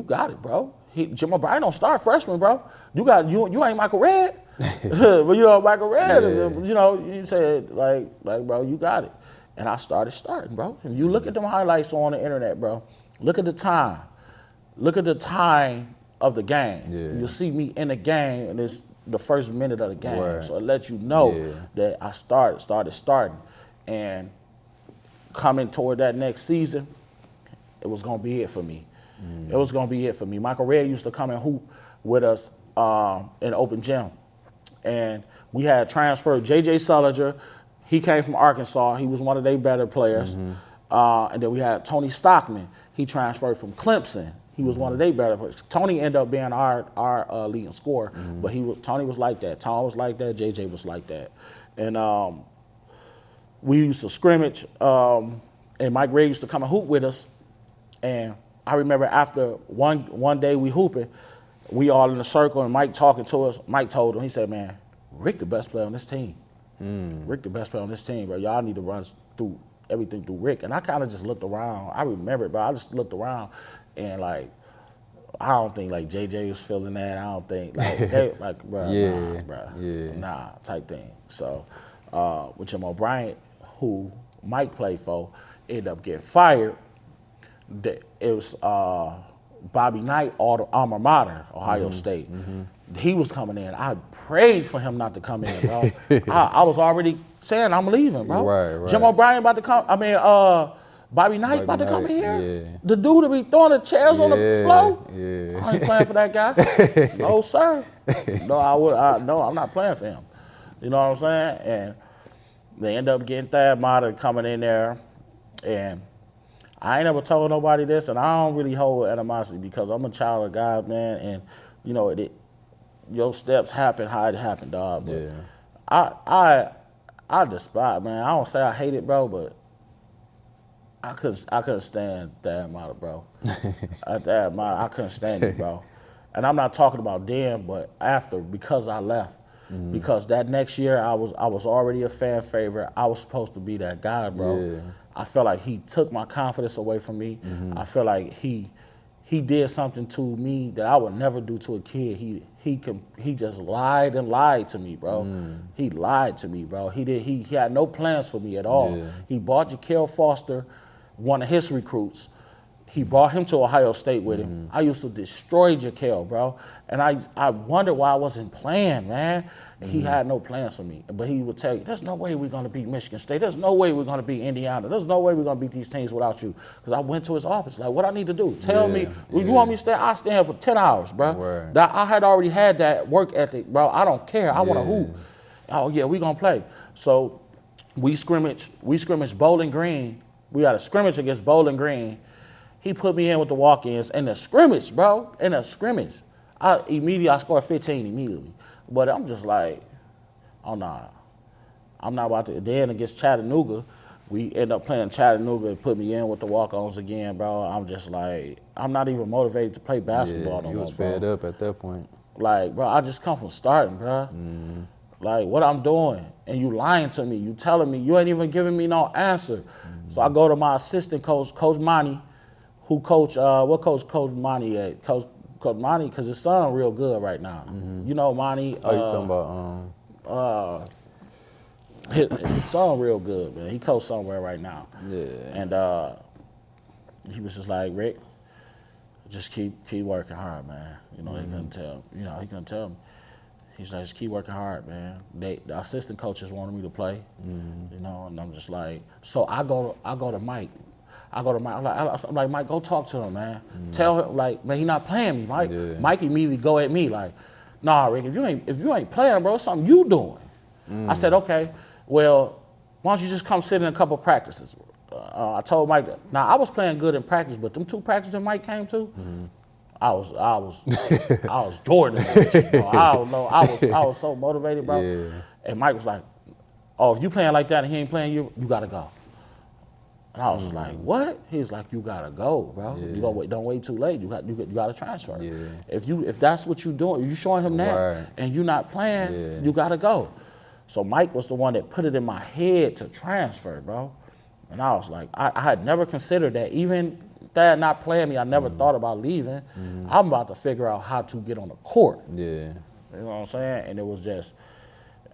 got it, bro. Jim O'Brien don't start freshman, bro. You ain't Michael Redd. But Michael Redd, you said, like, bro, you got it. And I started starting, bro. And you look at them highlights on the internet, bro. Look at the time. Look at the time of the game. Yeah. You'll see me in the game, and it's the first minute of the game. Right. So it lets you know that I started starting. And coming toward that next season, it was going to be it for me. It was going to be it for me. Michael Redd used to come and hoop with us in open gym. And we had transferred J.J. Sullinger. He came from Arkansas. He was one of their better players. And then we had Tony Stockman. He transferred from Clemson. He was one of their better players. Tony ended up being our leading scorer, but Tony was like that. Tom was like that. JJ was like that, and we used to scrimmage, and Mike Ray used to come and hoop with us. And I remember after one day we hooping, we all in a circle and Mike talking to us. Mike told him, he said, man, Rick the best player on this team. Rick the best player on this team, bro. Y'all need to run through everything through Rick. And I kind of just looked around. I remember it, but I just looked around and like, I don't think like JJ was feeling that. I don't think like bro, nah, type thing. So with Jim O'Brien, who Mike played for, ended up getting fired. It was Bobby Knight, alma mater, Ohio State. He was coming in. I prayed for him not to come in, bro. I was already saying I'm leaving, bro. Right. Jim O'Brien about to come. I mean, Bobby Knight about to come in here. Yeah. The dude that be throwing the chairs on the floor. Yeah. I ain't playing for that guy. No, sir. No, I'm not playing for him. You know what I'm saying? And they end up getting Thad Matta coming in there, and I ain't never told nobody this, and I don't really hold animosity because I'm a child of God, man, and you know your steps happen how it happened, dog. But I despise, man. I don't say I hate it, bro, but I couldn't stand Thad Matta, bro. Thad Matta, I couldn't stand it, bro. And I'm not talking about then, but after, because I left. Because that next year I was already a fan favorite. I was supposed to be that guy, bro. Yeah. I felt like he took my confidence away from me. I feel like he did something to me that I would never do to a kid. He just lied and lied to me, bro. He lied to me, bro. He had no plans for me at all. Yeah. He bought Jaquel Foster, one of his recruits. He brought him to Ohio State with him. I used to destroy Jaquel, bro. And I wonder why I wasn't playing, man. He had no plans for me. But he would tell you, there's no way we're going to beat Michigan State. There's no way we're going to beat Indiana. There's no way we're going to beat these teams without you. Because I went to his office, like, what I need to do? Tell me. You want me to stay? I'll stay here for 10 hours, bro. Right. I had already had that work ethic, bro. I don't care. I want to hoop. Oh, yeah, we're going to play. So we scrimmage Bowling Green. We got a scrimmage against Bowling Green. He put me in with the walk-ins in the scrimmage, bro. In a scrimmage. I scored 15 immediately. But I'm just like, oh, nah. I'm not about to. Then against Chattanooga, we end up playing Chattanooga and put me in with the walk-ons again, bro. I'm just like, I'm not even motivated to play basketball no more, bro. You was fed up at that point. Like, bro, I just come from starting, bro. Like, what I'm doing. And you lying to me. You telling me. You ain't even giving me no answer. So I go to my assistant coach, Coach Monty, who coach, what Coach Monty at? Coach Monty, because his son real good right now. You know Monty. Oh, you talking about his son real good, man. He coach somewhere right now. Yeah. And he was just like, Rick, just keep working hard, man. You know, he couldn't tell. You know, he couldn't tell me. He's like, just keep working hard, man. The assistant coaches wanted me to play. You know, and I'm just like, so I go to Mike. I'm like, Mike, go talk to him, man. Tell him, like, man, he not playing me, Mike. Mike immediately go at me like, nah, Rick, if you ain't playing, bro, it's something you doing. I said, okay, well, why don't you just come sit in a couple practices? I told Mike that. Now I was playing good in practice, but them 2 practices that Mike came to, I was Jordan. Bro. I don't know. I was so motivated, bro. Yeah. And Mike was like, oh, if you playing like that and he ain't playing you gotta go. And I was like, what? He was like, you gotta go, bro. You don't wait too late. You gotta transfer. If that's what you doing, you showing him that and you not playing, you gotta go. So Mike was the one that put it in my head to transfer, bro. And I was like, I had never considered that. Even Thad not playing me, I never thought about leaving. I'm about to figure out how to get on the court. Yeah. You know what I'm saying? And it was just,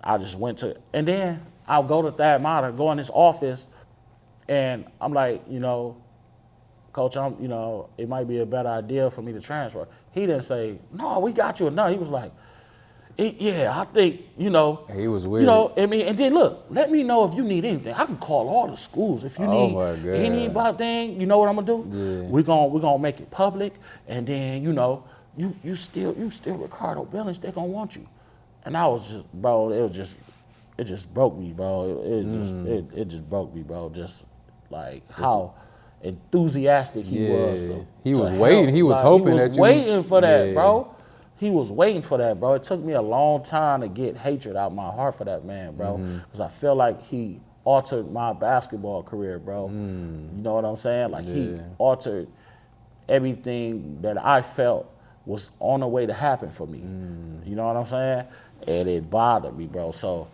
I just went to, and then I'll go to Thad Matta, go in his office, and I'm like, you know, Coach, it might be a better idea for me to transfer. He didn't say, no, we got you. No, he was like, yeah, I think, you know. He was weird. You know, I mean, and then look, let me know if you need anything. I can call all the schools. If you need anything, you know what I'm gonna do? Yeah. We're gonna make it public, and then, you know, you still Ricardo Billings, they're gonna want you. And I was just, bro, it just broke me, bro. It just broke me, bro. Just like how enthusiastic he was. He was waiting. He was hoping that you. He was waiting for that, bro. He was waiting for that, bro. It took me a long time to get hatred out of my heart for that man, bro. Because I feel like he altered my basketball career, bro. You know what I'm saying? Like he altered everything that I felt was on the way to happen for me. You know what I'm saying? And it bothered me, bro. So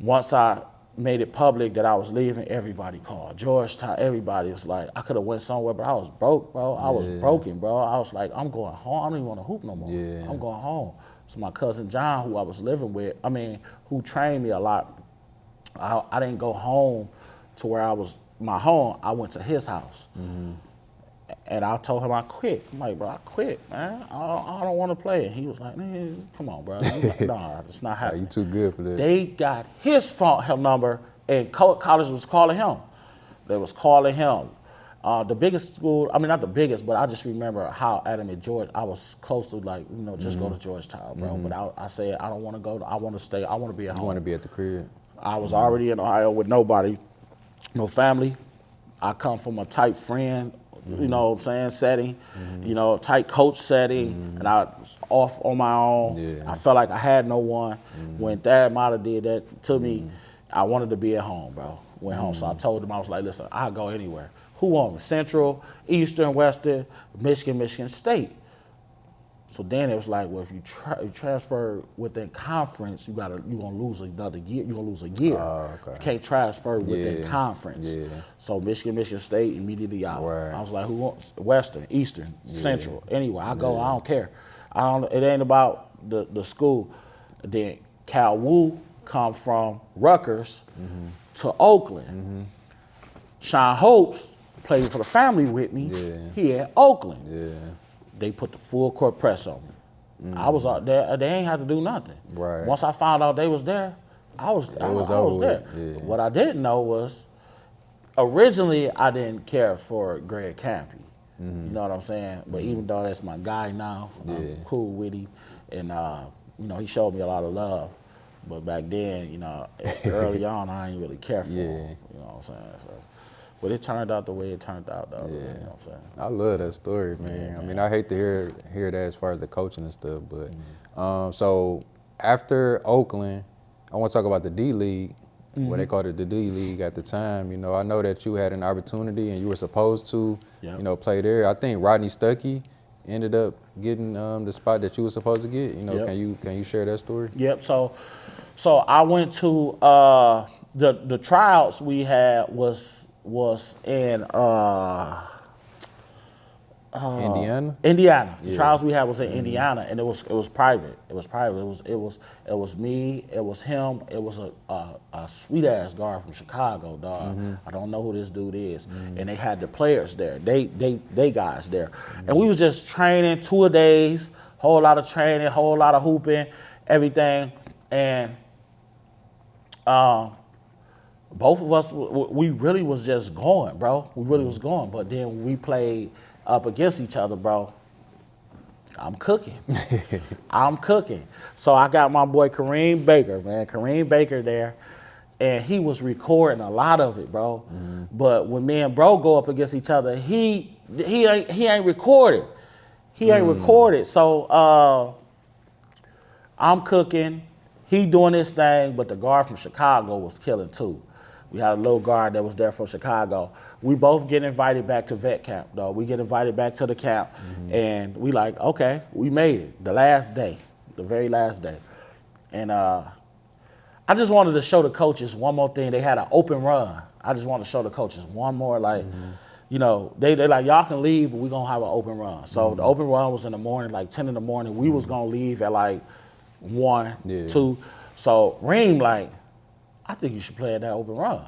once I made it public that I was leaving, everybody called. Georgetown, everybody was like, I could have went somewhere, but I was broke, bro. I was broken, bro. I was like, I'm going home. I don't even want to hoop no more. I'm going home. So my cousin John, who I was living with, who trained me a lot, I didn't go home to where I was my home. I went to his house. And I told him I quit. I'm like, bro, I quit, man. I don't want to play. And he was like, man, come on, bro. I'm like, nah, it's not happening. You too good for that. They got his phone number, and college was calling him. They was calling him. The biggest school, not the biggest, but I just remember how adamant George, I was close to like, just go to Georgetown, bro. But I said, I don't want to go. I want to stay. I want to be at home. You want to be at the crib. I was already in Ohio with nobody, no family. I come from a tight friend, you know what I'm saying, setting, tight coach setting, and I was off on my own. I felt like I had no one. When Thad Mata did that to me, I wanted to be at home, bro. Went home, so I told him, I was like, listen, I'll go anywhere. Who want me? Central, Eastern, Western, Michigan State. So then it was like, well, if you transfer within conference, you're gonna lose another year. You're gonna lose a year. You can't transfer within conference. So Michigan State immediately out. I was like, who wants Western, Eastern, Central? Anyway, I go. I don't care. It ain't about the school. Then Cal Wu come from Rutgers to Oakland. Sean Hopes played for the family with me. He at Oakland. They put the full court press on me. I was out there. They ain't had to do nothing. Once I found out they was there, I was there. What I didn't know was, originally I didn't care for Greg Campy. You know what I'm saying? But even though that's my guy now, I'm cool with him, and he showed me a lot of love. But back then, early on, I didn't really care for him. You know what I'm saying? So. But it turned out the way it turned out, though. You know what I'm saying? I love that story, man. I hate to hear that as far as the coaching and stuff, but so after Oakland, I want to talk about the D League, what they called it the D League at the time. I know that you had an opportunity and you were supposed to, play there. I think Rodney Stuckey ended up getting the spot that you were supposed to get. Can you share that story? Yep. So I went to the tryouts we had was in Indiana. The trials we had was in Indiana, and it was private. It was private. It was me. It was him. It was a sweet ass guard from Chicago, dog. I don't know who this dude is. And they had the players there. They guys there, and we was just training 2 days. Whole lot of training, whole lot of hooping, everything, and both of us, we really was just going, bro. We really was going. But then we played up against each other, bro. I'm cooking. I'm cooking. So I got my boy Kareem Baker, man. Kareem Baker there. And he was recording a lot of it, bro. But when me and bro go up against each other, he ain't recorded. He ain't recorded. So I'm cooking. He doing his thing, but the guard from Chicago was killing too. We had a little guard that was there from Chicago. We both get invited back to vet camp, though. We get invited back to the camp, and we like, okay, we made it. The last day, the very last day. And I just wanted to show the coaches one more thing. They had an open run. I just wanted to show the coaches one more, like, they like, y'all can leave, but we're going to have an open run. So the open run was in the morning, like 10 in the morning. We was going to leave at like 1, 2. So Reem like, I think you should play at that open run.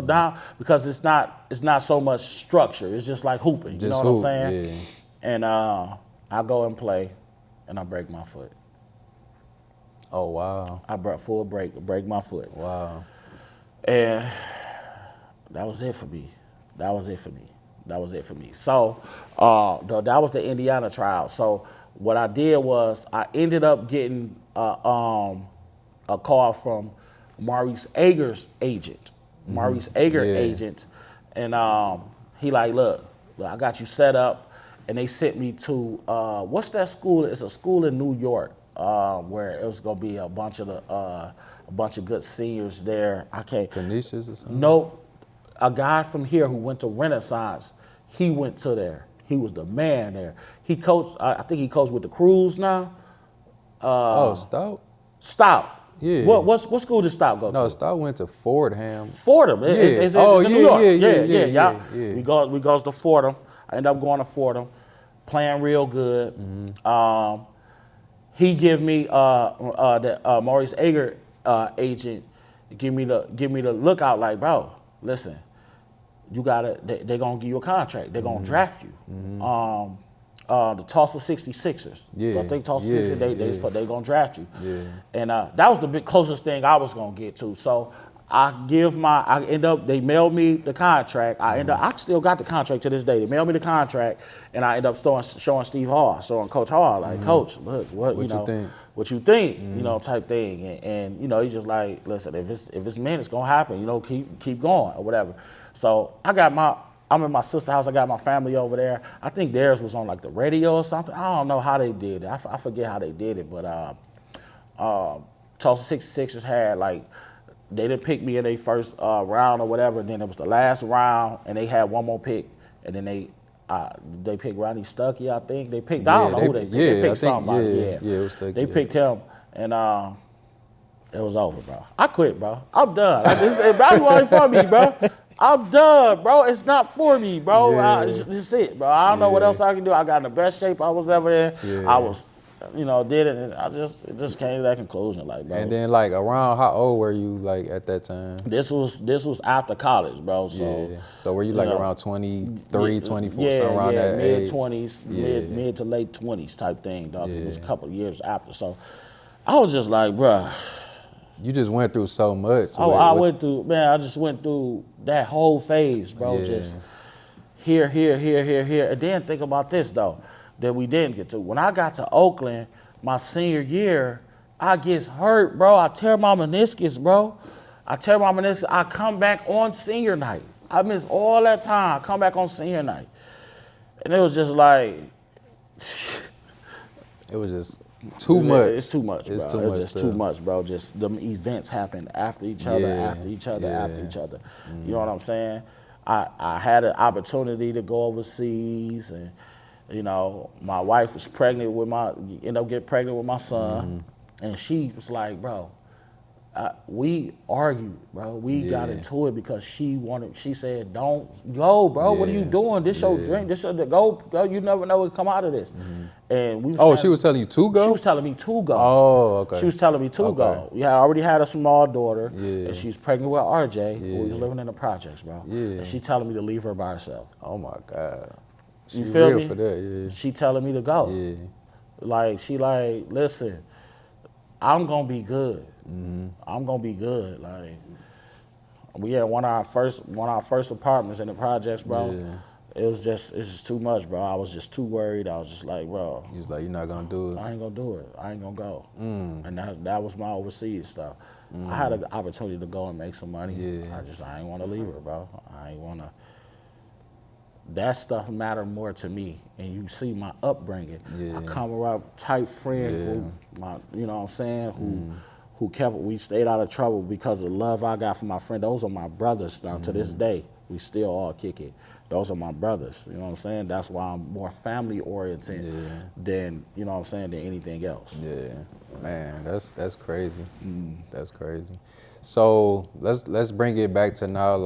Down, because it's not so much structure. It's just like hooping. You know what I'm saying? Yeah. And I go and play, and I break my foot. Oh wow! I break my foot. Wow. And that was it for me. So that was the Indiana trial. So what I did was I ended up getting a call from Maurice Ager's agent. Agent. And he like, look, I got you set up. And they sent me to, what's that school? It's a school in New York where it was going to be a bunch of the a bunch of good seniors there. I can't. Canisius or something? No, a guy from here who went to Renaissance, he went to there. He was the man there. He coached, I think he coached with the Crews now. Stout? Stout. Yeah. What school did Stout go to? No, Stout went to Fordham. Fordham. Yeah. It's in New York. Yeah. We goes to Fordham. I end up going to Fordham, playing real good. He give me the Maurice Ager agent give me the lookout like, bro, listen, you gotta they're gonna give you a contract. They're gonna draft you. The Tulsa 66ers. Yeah. I think Tulsa 66, they gonna draft you. Yeah. And that was the big closest thing I was gonna get to. So they mailed me the contract. I still got the contract to this day. They mailed me the contract, and I end up showing Steve Hall, showing Coach Hall, like, Coach, look, what you think, type thing. And he's just like, listen, if it's meant, it's gonna happen. Keep going or whatever. So I'm in my sister's house. I got my family over there. I think theirs was on like the radio or something. I don't know how they did it. I forget how they did it, but Tulsa 66ers had they didn't pick me in their first round or whatever. And then it was the last round, and they had one more pick, and then they picked Ronnie Stuckey, I think. They picked, I don't know who they picked. They picked somebody. Yeah, it was Stuckey. They picked him, and it was over, bro. I quit, bro. I'm done. That's why it's for me, bro. I'm done, bro. It's not for me, bro. Yeah. It's it, bro. I don't know what else I can do. I got in the best shape I was ever in. Yeah. I was, did it, and it just came to that conclusion, like, bro. And then, around how old were you, at that time? This was after college, bro. So, yeah. So were you around 23, 24, something around that age? Mid-20s, mid to late 20s type thing, dog. It was a couple of years after. So I was just like, bro. You just went through so much. I just went through that whole phase, bro. Yeah. Just here. And then think about this, though, that we didn't get to. When I got to Oakland, my senior year, I get hurt, bro. I tear my meniscus, bro. I come back on senior night. I miss all that time. I come back on senior night. And it was just like... It was just... Too much. It's too much, bro. It's just too much, bro. Just the events happened after each other. You know what I'm saying? I had an opportunity to go overseas, and my wife was pregnant ended up getting pregnant with my son, and she was like, bro, we argued, bro. We got into it because she said, don't go, bro. What are you doing? This your dream. This go. You never know what come out of this. And she was telling you to go? She was telling me to go. Oh, okay. She was telling me to go. We already had a small daughter, and she's pregnant with RJ, who was living in the projects, bro. Yeah. And she telling me to leave her by herself. Oh my God. You feel me? For that, She telling me to go. Yeah. She listen, I'm gonna be good. I'm gonna be good. We had one of our first apartments in the projects, bro. Yeah. It's just too much, bro. I was just too worried. I was just like, bro. You was like, you're not gonna do it. I ain't gonna do it. I ain't gonna go. And that was my overseas stuff. I had an opportunity to go and make some money. Yeah. I ain't want to leave her, bro. I ain't want to. That stuff mattered more to me. And you see my upbringing. Yeah. I come around tight friend group. You know what I'm saying? We stayed out of trouble because of the love I got from my friend. Those are my brothers now. To this day, we still all kick it. Those are my brothers. You know what I'm saying? That's why I'm more family oriented than, than anything else. Yeah, man, that's crazy. That's crazy. So let's bring it back to now,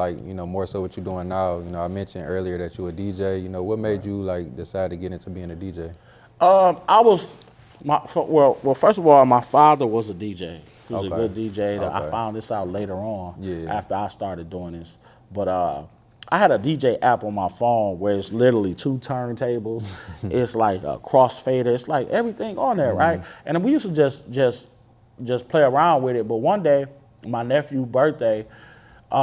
more so what you're doing now. I mentioned earlier that you a DJ. What made you decide to get into being a DJ? First of all, my father was a DJ. He was a good DJ. I found this out later on after I started doing this. But I had a DJ app on my phone where it's literally 2 turntables. It's like a crossfader. It's like everything on there, right? And we used to just play around with it. But one day, my nephew's birthday, he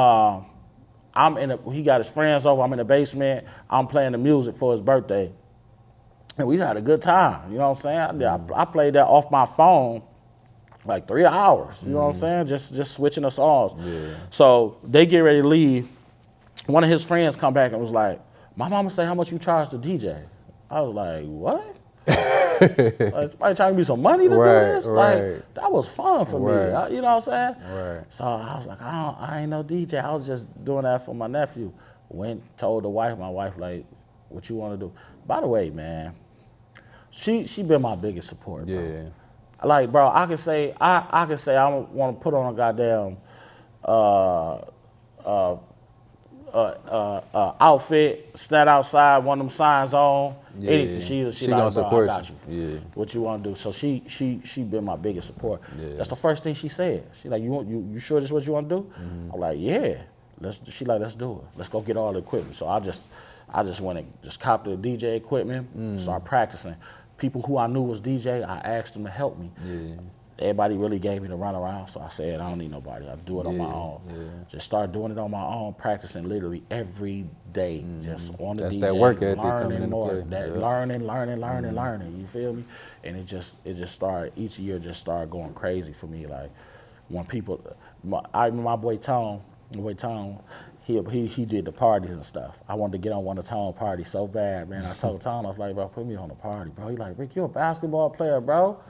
got his friends over. I'm in the basement. I'm playing the music for his birthday. And we had a good time, you know what I'm saying? I played that off my phone 3 hours, you know what I'm saying? Just switching the songs. Yeah. So they get ready to leave. One of his friends come back and was like, my mama say how much you charge the DJ. I was like, what? Like, somebody trying to give me some money to do this? Like, that was fun for me. You know what I'm saying? Right. So I was like, I ain't no DJ. I was just doing that for my nephew. Went, told my wife, like, what you want to do? By the way, man, she been my biggest support, bro. Yeah. Like, bro, I can say I want to put on a goddamn outfit, stand outside, one of them signs on. Yeah. Anything. She gonna like, bro, support I got you. Yeah. What you want to do? So she been my biggest support. Yeah. That's the first thing she said. She like, you sure this is what you want to do? I'm like, yeah. Let's do it. Let's go get all the equipment. So I just went and just copped the DJ equipment, start practicing. People who I knew was DJ, I asked them to help me. Yeah. Everybody really gave me the runaround, so I said, I don't need nobody. I'll do it on my own. Yeah. Just start doing it on my own, practicing literally every day, just on the DJ. That work ethic coming into more. play. That learning. You feel me? And it just started. Each year just started going crazy for me. Like when people, I remember my boy Tom. He did the parties and stuff. I wanted to get on one of Tom's parties so bad, man. I told Tom, I was like, bro, put me on a party, bro. He like, Rick, you a basketball player, bro.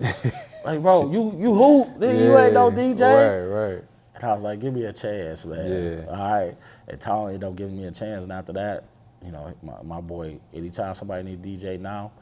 Like, bro, you hoop, you ain't no DJ. Right. And I was like, give me a chance, man. Yeah. All right. And Tom ended up giving me a chance. And after that, you know, my boy, anytime somebody need DJ now,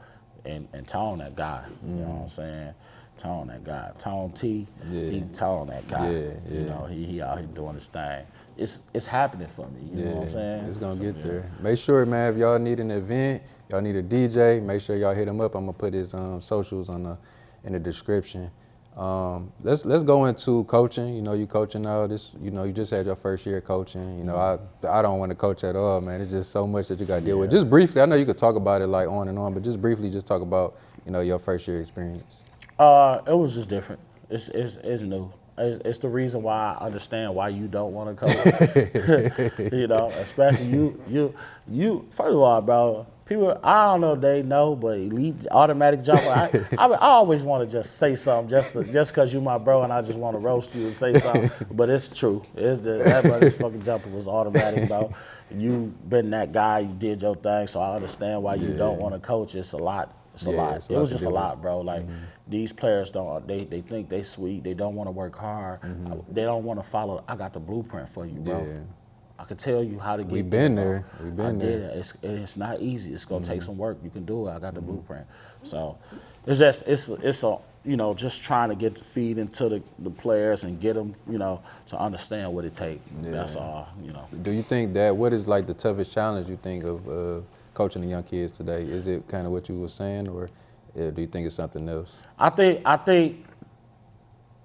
and Tom that guy. You know what I'm saying? Tom that guy. Tom T, he Tom that guy. You know, he out here doing his thing. It's happening for me, you know what I'm saying? It's gonna get there. Make sure, man, if y'all need an event, y'all need a DJ, make sure y'all hit him up. I'm gonna put his socials in the description. Let's go into coaching. You know, you coaching now. You know, you just had your first year coaching. You know, I don't want to coach at all, man. It's just so much that you got to deal with. Just briefly, I know you could talk about it like on and on, but just briefly, just talk about, you know, your first year experience. It was just different. It's new. It's the reason why I understand why you don't want to coach. You know, especially you. First of all, bro, people, I don't know if they know, but elite automatic jumper. I always want to just say something just because you my bro and I just want to roast you and say something. But it's true. That fucking jumper was automatic, bro. You been that guy. You did your thing, so I understand why you don't want to coach. It's a lot. It's a lot. It was just a lot, bro. Like these players they think they sweet. They don't want to work hard. They don't want to follow. I got the blueprint for you, bro. Yeah. I can tell you how to get. We've been there. It's not easy. It's gonna take some work. You can do it. I got the blueprint. So it's a you know, just trying to get the feed into the players and get them, you know, to understand what it takes. That's all, you know. Do you think that what is like the toughest challenge you think of coaching the young kids today? Is it kind of what you were saying, or do you think it's something else? I think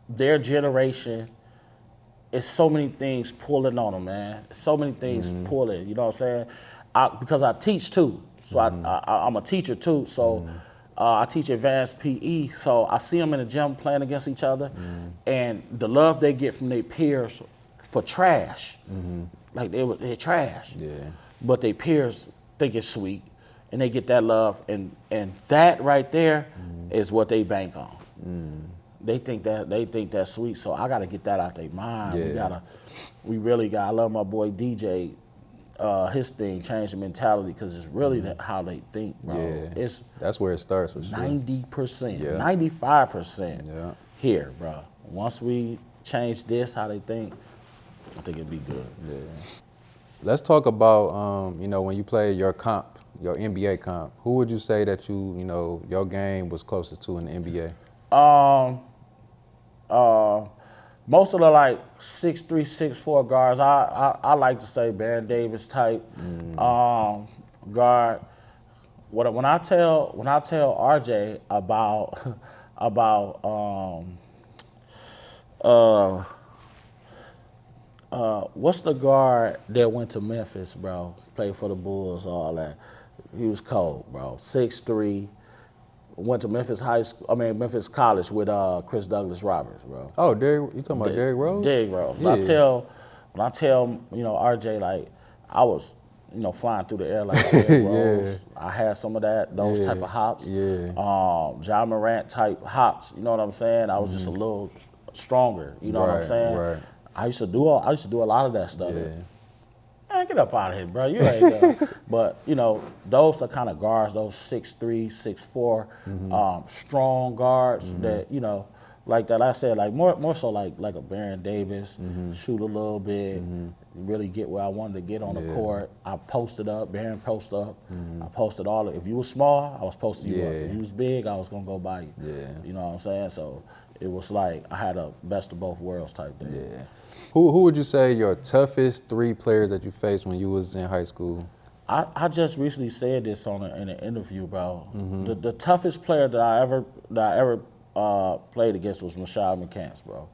their generation is so many things pulling on them, man. So many things pulling. You know what I'm saying? Because I teach too, so I'm a teacher too. So I teach advanced PE. So I see them in the gym playing against each other, and the love they get from their peers for trash, like they're trash. Yeah. But their peers think it's sweet, and they get that love, and that right there is what they bank on. They think that's sweet, so I gotta get that out their mind. We really got. I love my boy DJ. His thing changed the mentality because it's really how they think, bro. Yeah, that's where it starts with 90%, 95% here, bro. Once we change this, how they think, I think it'd be good. Yeah. Let's talk about, you know, when you play your comp, your NBA comp, who would you say that you know, your game was closest to in the NBA? Most of the like 6'3", 6'4" guards, I like to say Baron Davis type guard. When I tell RJ about what's the guard that went to Memphis, bro? Played for the Bulls, all that. He was cold, bro. 6'3". Went to Memphis College with Chris Douglas Roberts, bro. Oh, you talking about Derrick Rose? Derrick Rose. Yeah. When I tell you know, RJ, like I was, you know, flying through the air like Derrick Rose. I had some of those type of hops. Ja Morant type hops. You know what I'm saying? I was just a little stronger. You know what I'm saying? Right. I used to do a lot of that stuff. Yeah. man, get up out of here, bro. You ain't done. But, you know, those are kind of guards, those 6'3", 6'4", strong guards that, you know, like that I said, like more so like a Baron Davis, shoot a little bit, really get where I wanted to get on the court. I posted up, Baron post up. I posted all of, if you was small, I was posting you up. If you was big, I was gonna go by you. You know what I'm saying? So it was like I had a best of both worlds type thing. Yeah. Who would you say your toughest 3 players that you faced when you was in high school? I just recently said this in an interview, bro. The toughest player that I ever played against was Rashad McCants, bro.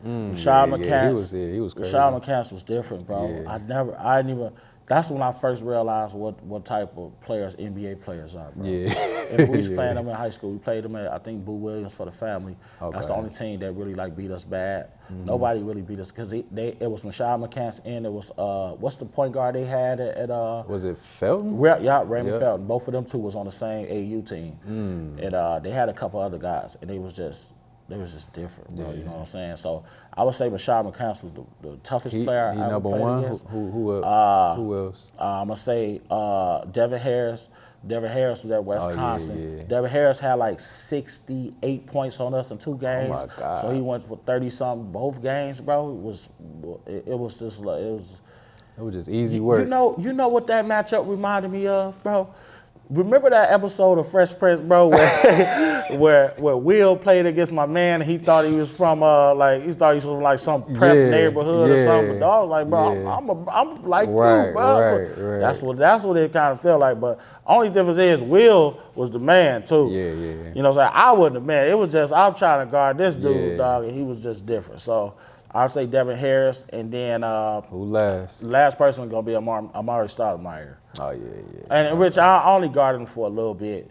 Rashad McCants, he was crazy. Rashad McCants was different, bro. I didn't even. That's when I first realized what type of players NBA players are, bro. And we was playing them in high school. We played them at, I think, Boo Williams for the family. That's the only team that really like beat us bad. Nobody really beat us because it was Rashad McCants and it was what's the point guard they had at was it Felton? Raymond Felton. Both of them two was on the same AU team, and they had a couple other guys, and they was just different, bro. You know what I'm saying? So I would say Rashad McCants was the toughest player I ever number played one. against. Who else? I'm gonna say Devin Harris. Devin Harris was at Wisconsin. Devin Harris had like 68 points on us in 2 games. Oh my God! So he went for 30-something both games, bro. It was just easy work. You know what that matchup reminded me of, bro? Remember that episode of Fresh Prince, bro, where Will played against my man and he thought he was from some prep neighborhood or something. But I was like, bro, I'm like you, bro. Right. That's what it kind of felt like. But only difference is Will was the man too. You know what I'm saying? I wasn't the man. It was just I'm trying to guard this dude, dog, and he was just different. So I'd say Devin Harris, and then who last? Last person gonna be Amari Stoudemire. Oh yeah. And which I only guarded him for a little bit.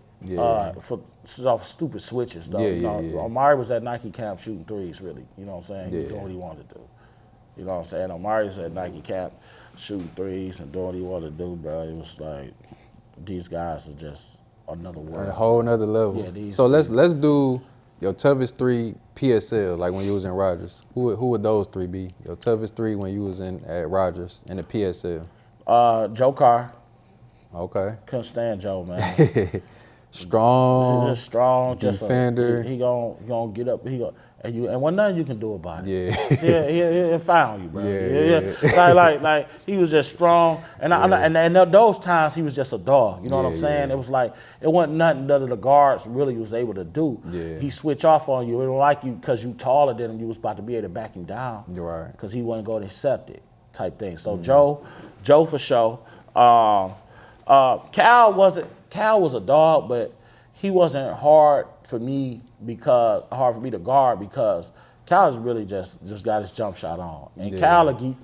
For stupid switches though. Amari was at Nike camp shooting threes, really. You know what I'm saying? He was doing what he wanted to do. You know what I'm saying? Amari was at Nike camp shooting threes and doing what he wanted to do, bro. It was like these guys are just another world. A whole nother level. Yeah, so let's do your toughest 3 PSL, like when you was in Rogers. Who would those 3 be? Your toughest 3 when you was at Rogers in the PSL? Joe Carr. Okay. Couldn't stand Joe, man. Strong. Just strong. Defender. He gonna get up. And one nothing you can do about it. Yeah. He'll foul you, bro. Like he was just strong. And those times he was just a dog. You know what I'm saying? It was like it wasn't nothing that the guards really was able to do. He switch off on you. It don't like you because you taller than him. You was about to be able to back him down. Right. Because he wasn't going to accept it, type thing. So Joe for sure. Cal was a dog, but he wasn't hard for me to guard because Cal's really just got his jump shot on. And Cal gonna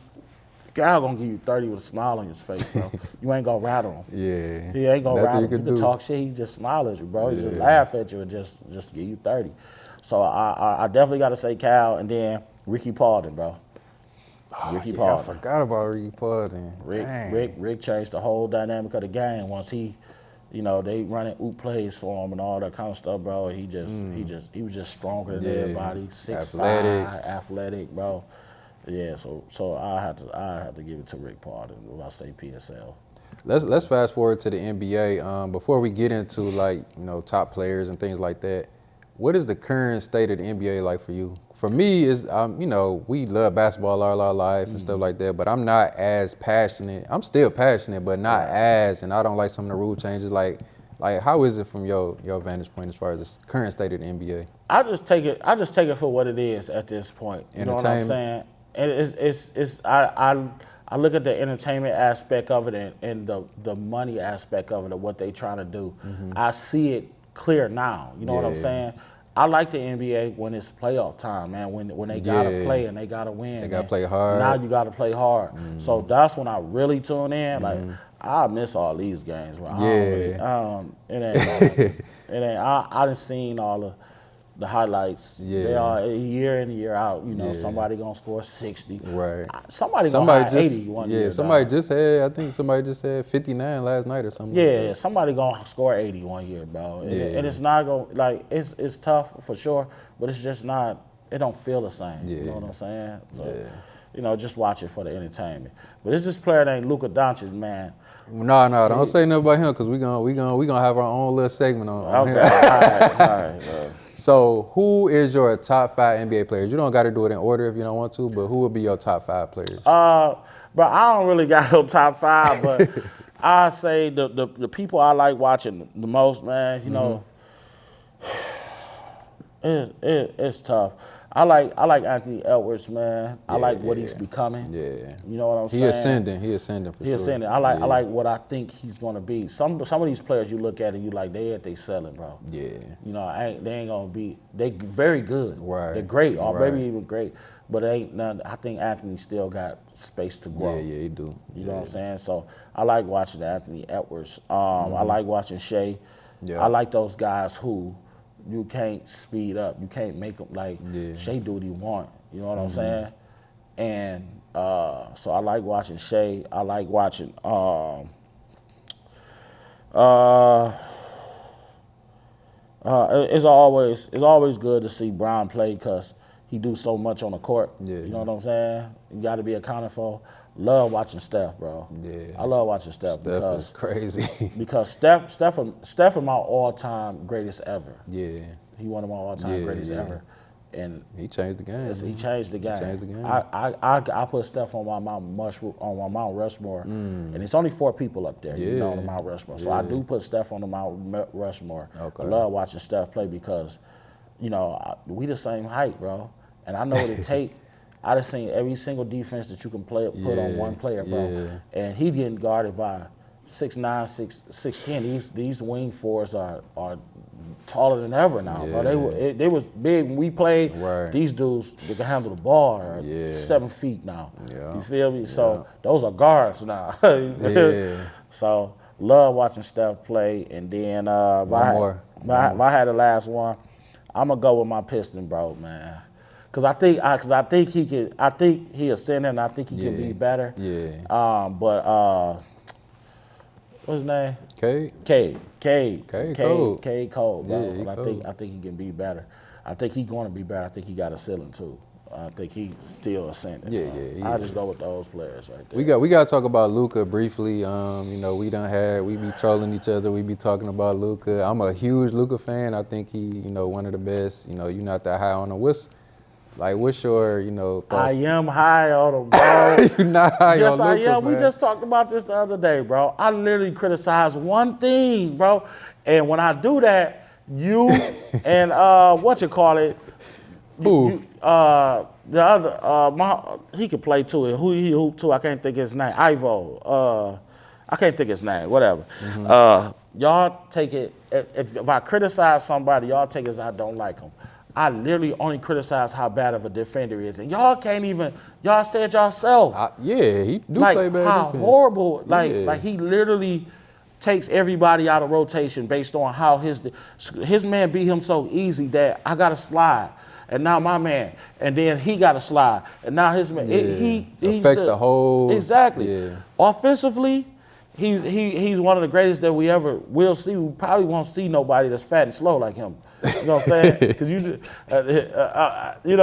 give you 30 with a smile on his face, bro. You ain't gonna rattle him. He ain't gonna rattle him. You can talk shit, he just smile at you, bro. He just laugh at you and just give you 30. So I definitely gotta say Cal, and then Ricky Paulden, bro. Ricky Paulden. I forgot about Ricky Paulden. Rick changed the whole dynamic of the game once he, you know, they running oop plays for him and all that kind of stuff, bro. He was just stronger than everybody. 6'5", athletic, bro. Yeah, so I had to give it to Rick Paulden when I say PSL. Let's fast forward to the NBA. Before we get into top players and things like that, what is the current state of the NBA like for you? For me, is we love basketball all our life and stuff like that, but I'm not as passionate. I'm still passionate, but not as, and I don't like some of the rule changes. Like how is it from your vantage point as far as the current state of the NBA? I just take it for what it is at this point. You know what I'm saying? And I look at the entertainment aspect of it and the money aspect of it, of what they trying to do. I see it clear now. You know what I'm saying? I like the NBA when it's playoff time, man. When they gotta play and they gotta win. They gotta play hard. Now you gotta play hard. So that's when I really tune in. Like I miss all these games, bro. It ain't. I done seen all the highlights. They are year in and year out. Somebody gonna score 60. Right. Somebody gonna have 80 one year. Somebody just had 59 last night or something. Somebody gonna score 80 one year, bro. And it's not gonna it's tough for sure, but it's just not. It don't feel the same. You know what I'm saying? So, just watch it for the entertainment. But it's this player named Luka Doncic, man. No, don't say nothing about him because we gonna have our own little segment on him. Okay, all right. So, who is your top 5 NBA players? You don't got to do it in order if you don't want to, but who would be your top 5 players? Bro, I don't really got no top 5, but I say the people I like watching the most, man. You know, it's tough. I like Anthony Edwards, man. I like what he's becoming. Yeah. You know what I'm saying? He ascending for sure. Ascending. I like what I think he's gonna be. Some of these players you look at and you like they selling, bro. Yeah. You know, they ain't gonna be. They very good. Right. They're great, or maybe even great. But they ain't none. I think Anthony still got space to grow. Yeah, he do. You know what I'm saying? So I like watching Anthony Edwards. I like watching Shea. Yeah. I like those guys who you can't speed up. You can't make them like Shea do what he want. You know what I'm saying? And so I like watching Shea. I like watching it's always good to see Brown play because he do so much on the court. Yeah. You know what I'm saying? You got to be accounted for. Love watching Steph, bro. Yeah. I love watching Steph because is crazy. because Steph is my all-time greatest ever. Yeah. He one of my all-time greatest ever. And he changed the game. he changed the game. He changed the game. I put Steph on my Mount Rushmore, and it's only 4 people up there, on the Mount Rushmore. So I do put Steph on the Mount Rushmore. Okay. I love watching Steph play because, we the same height, bro, and I know what it take. I done seen every single defense that you can put on one player, bro, and he getting guarded by 6'9", 6'10". These wing fours are taller than ever now, bro. They was big when we played. Right. These dudes, they can handle the ball are 7 feet now. Yeah. You feel me? So those are guards now. So love watching Steph play. And then if I had the last one, I'm gonna go with my Piston, bro, man. Cause I think he could. I think he ascending. And I think he can be better. Yeah. But what's his name? Cade Cole, bro. Yeah, but I think he can be better. I think he's going to be better. I think he got a ceiling too. I think he's still ascending. I just go with those players right there. We got to talk about Luka briefly. We be trolling each other. We be talking about Luka. I'm a huge Luka fan. I think he, one of the best. You're not that high on him. What's your, thoughts? I am high on him, bro. You're not high on Luka, I am. man. We just talked about this the other day, bro. I literally criticized one thing, bro. And when I do that, you and Who? The other, he could play too. And he hoop too. I can't think of his name. Ivo. I can't think of his name. Whatever. Y'all take it. If I criticize somebody, y'all take it as I don't like him. I literally only criticize how bad of a defender he is. And y'all can't even, y'all said yourself. He do play bad how defense. horrible. Like he literally takes everybody out of rotation based on how his man beat him so easy that I got to slide. And now my man. And then he got to slide. And now his man. He affects the whole. Exactly. Yeah. Offensively, he's one of the greatest that we ever will see. We probably won't see nobody that's fat and slow like him. You know what I'm saying? Because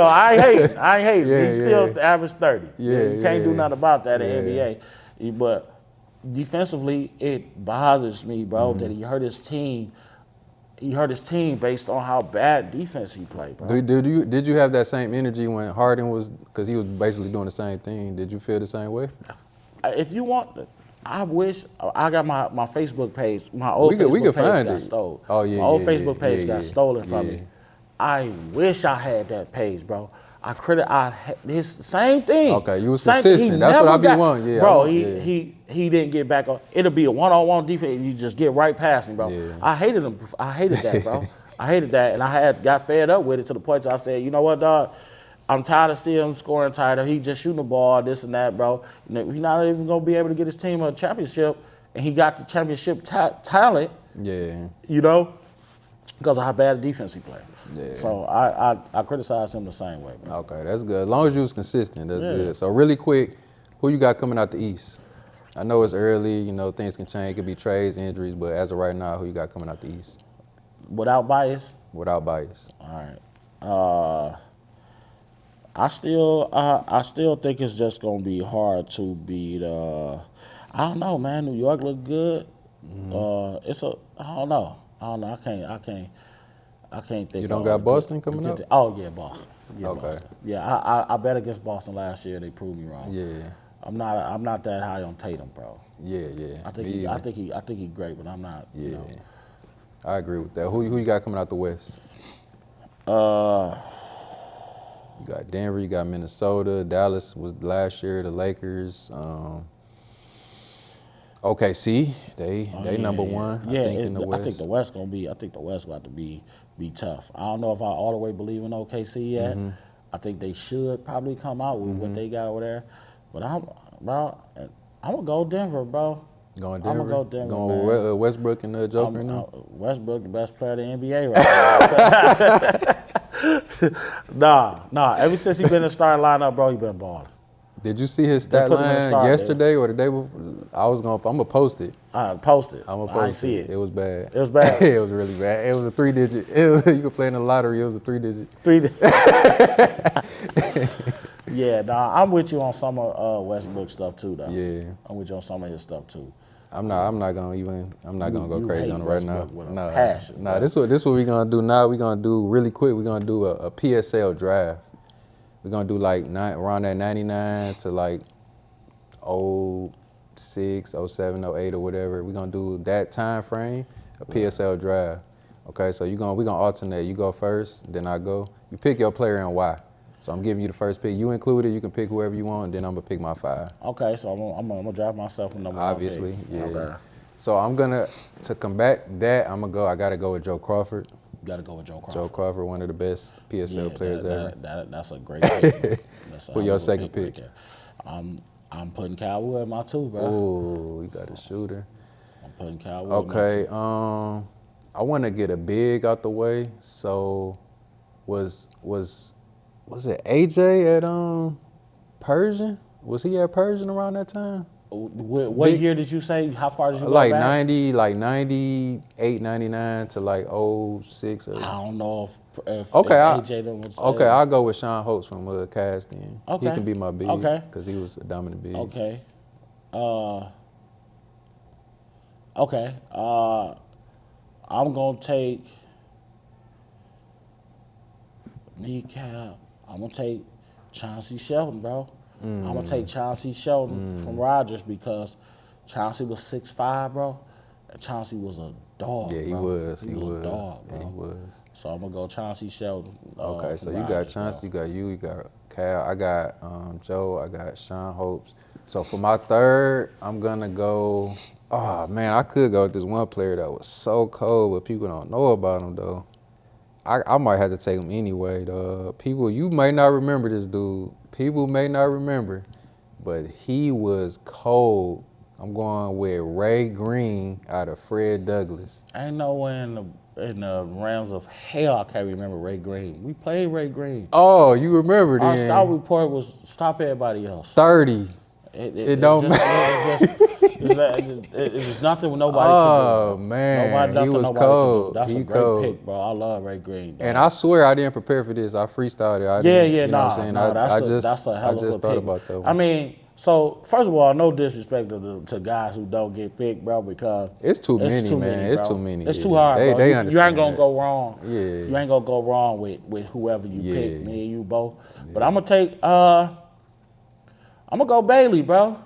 I hate. He's still average 30. You can't do nothing about that in the NBA. But defensively, it bothers me, bro, that he hurt his team. He hurt his team based on how bad defense he played, bro. Did you have that same energy when Harden was, because he was basically doing the same thing? Did you feel the same way? If you want. I wish I got my Facebook page. My old Facebook page got stolen. Oh yeah, my old Facebook page got stolen from me. I wish I had that page, bro. His same thing. Okay, you was consistent. That's what I be wanting. Yeah, bro. He didn't get back on. It'll be a one-on-one defense, and you just get right past him, bro. Yeah. I hated him. I hated that, bro. I hated that, and I got fed up with it to the point I said, you know what, dog. I'm tired of seeing him scoring tighter. He just shooting the ball, this and that, bro. He's not even going to be able to get his team a championship, and he got the championship talent, because of how bad the defense he played. Yeah. So I criticize him the same way, bro. Okay, that's good. As long as you was consistent, that's good. So really quick, who you got coming out the East? I know it's early, things can change. It could be trades, injuries, but as of right now, who you got coming out the East? Without bias? Without bias. All right. I still think it's just gonna be hard to beat. I don't know, man. New York look good. I don't know. I can't think. You don't got Boston coming up? Oh yeah, Boston. Yeah, Okay. Boston. Yeah, I bet against Boston last year. They proved me wrong. Yeah. I'm not that high on Tatum, bro. Yeah. I think he's great, but I'm not. Yeah. You know. I agree with that. Who you got coming out the West? You got Denver, you got Minnesota, Dallas was last year, the Lakers. OKC, they number one. Yeah, I think in the West. I think the West about to be tough. I don't know if I all the way believe in OKC yet. I think they should probably come out with what they got over there. But I'm gonna go Denver, bro. Going Denver? I'm gonna go Denver. Going with Westbrook and the Joker now? Westbrook, the best player in the NBA right now. Nah. Ever since he been in the starting lineup, bro, he been balling. Did you see his stat line yesterday or the day before? I'm gonna post it. Post it. I'm gonna post I see it. It was bad. It was bad. It was really bad. It was a 3-digit. You could play in the lottery. It was a 3-digit. Yeah, nah, I'm with you on some of Westbrook stuff too, though. Yeah. I'm with you on some of his stuff too. I'm not gonna go crazy on it right now. With a passion, nah. This what we gonna do now. We gonna do really quick. We gonna do a PSL draft. We're gonna do like around that 99 to like 06, 07, 08 or whatever. We're gonna do that time frame, a PSL draft. Okay, so we're gonna alternate. You go first, then I go. You pick your player and why. So I'm giving you the first pick. You included. You can pick whoever you want, and then I'm gonna pick my 5. Okay, so I'm gonna draft myself a number 1 Obviously, pick. yeah. Okay. So to combat that, I gotta go with Joe Crawford. You gotta go with Joe Crawford. Joe Crawford, one of the best PSL players ever. That's a great pick. Who your second pick? I'm putting Kyle Wood in my 2, bro. Ooh, you got a shooter. I'm putting Kyle Wood Okay, in my 2. I want to get a big out the way. So, was it AJ at Persian? Was he at Persian around that time? What year did you say? How far did you go like back? 98, 99 to like 06 or. I don't know if AJ was. Okay, I'll go with Sean Holtz from Cast then. Okay. He can be my big. Okay. Because he was a dominant big. Okay. I'm gonna take kneecap. I'm gonna take Chauncey Shelton, bro. I'm gonna take Chauncey Shelton from Rogers because Chauncey was 6'5", bro. And Chauncey was a dog. Yeah, he bro. was. He was a dog, bro. Yeah, he was. So I'm gonna go Chauncey Shelton. Okay, so you Rogers, got Chauncey, bro. you got Cal, I got Joe, I got Sean Hopes. So for my 3rd, I'm gonna go. Oh man, I could go with this one player that was so cold, but people don't know about him though. I might have to take him anyway, though. People, you may not remember this dude. People may not remember, but he was cold. I'm going with Ray Green out of Fred Douglass. Ain't no way in the realms of hell I can't remember Ray Green. We played Ray Green. Oh, you remember then. Our scout report was stop everybody else. 30. It don't matter. It's just nothing nobody could do. Oh, man. He was cold. That's a great pick, bro. I love Ray Green. Dog. And I swear I didn't prepare for this. I freestyled it. That's a hell of a pick. Thought about that one. I mean, so first of all, no disrespect to guys who don't get picked, bro, because it's too many, man. It's too many. It's too hard, bro. They you ain't gonna go wrong. Yeah. You ain't gonna go wrong with whoever you pick, me and you both. Yeah. But I'm gonna take I'm gonna go Bailey, bro.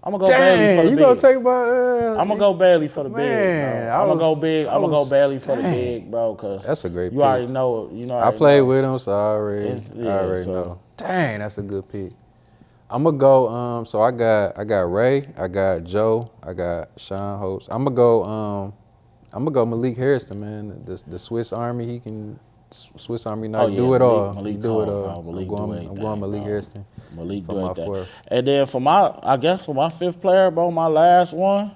I'm gonna go Bailey for the big. You gonna take I'm gonna go Bailey for the big, bro. I'm gonna go big. I'm gonna go Bailey for the big, bro, because that's a great pick. You already know. I played with him, so I already know. Dang, that's a good pick. I'm gonna go. So I got Ray, I got Joe, I got Sean Hopes. I'm gonna go Malik Harrison, man. The Swiss Army, he can. Swiss Army knife, do it all. Malik do it all. I'm going Malik Harrison. Malik for my 4th. And then for my 5th player, bro, my last one.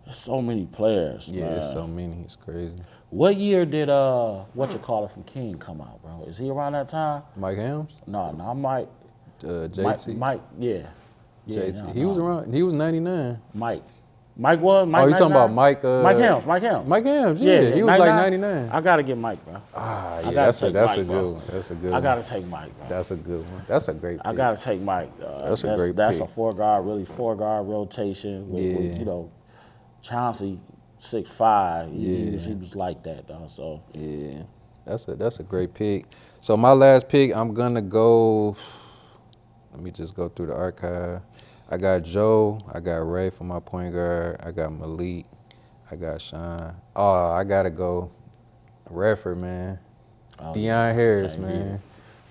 There's so many players. Yeah, man. there's so many. It's crazy. What year did from King come out, bro? Is he around that time? Mike Helms? No, Mike. JT. Mike, yeah. JT. He was around. He was 99. Mike. Mike was? Mike you talking 99? about Mike? Mike Helms. Mike Helms. Mike Helms, yeah. He was like 99. I got to get Mike, bro. Ah, yeah, that's a good one. That's a good one. I got to take Mike, bro. That's a good one. That's a great pick. I got to take Mike. That's a great That's pick. a four-guard rotation with you know, Chauncey 6'5". He was like that, though. So yeah, that's a great pick. So my last pick, I'm gonna go. Let me just go through the archive. I got Joe. I got Ray for my point guard. I got Malik. I got Sean. Oh, I gotta go. Redford, man. Deion Harris, man.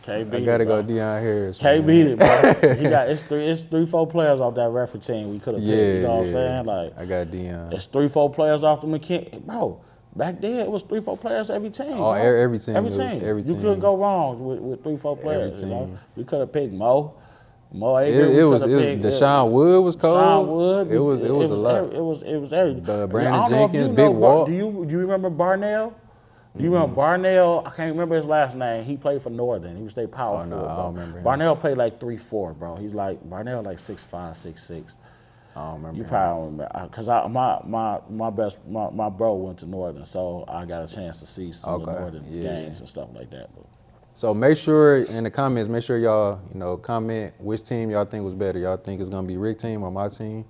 I gotta go Deion Harris. Can't beat it, bro. He got it's 3-4 players off that Redford team we could have picked. You know what I'm saying? Like I got Deion. It's 3-4 players off the McKinney, bro. Back then it was 3-4 players every team. Oh, every team. Every team. You couldn't go wrong with 3-4 players. You know? We could have picked Mo. It was Deshaun Wood was cold. Deshaun Wood. It was a lot. It was everything. Brandon Jenkins, Big Walt. Do you remember Barnell? Do you remember Barnell? I can't remember his last name. He played for Northern. He was their power forward. I don't remember him. Barnell played like 3-4, bro. He's like Barnell like 6'5", 6'6". I don't remember. You probably don't remember, cause my bro went to Northern, so I got a chance to see some of the Northern games and stuff like that. But. So make sure in the comments, make sure y'all comment which team y'all think was better. Y'all think it's gonna be Rick team or my team.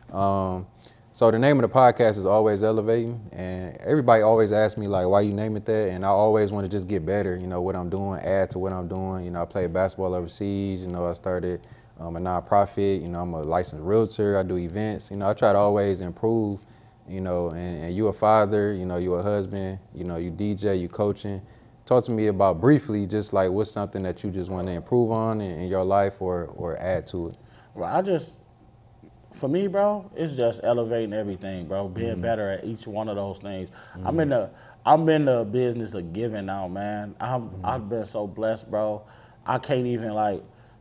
So the name of the podcast is Always Elevating, and everybody always asks me like, why you name it that? And I always want to just get better. What I'm doing, add to what I'm doing. I play basketball overseas. I started a nonprofit. I'm a licensed realtor. I do events. I try to always improve. And you a father. You a husband. You DJ. You coaching. Talk to me about briefly, just like what's something that you just want to improve on in your life or add to it. Well, for me, bro, it's just elevating everything, bro. Being better at each one of those things. I'm in the business of giving now, man. I've been so blessed, bro. I can't even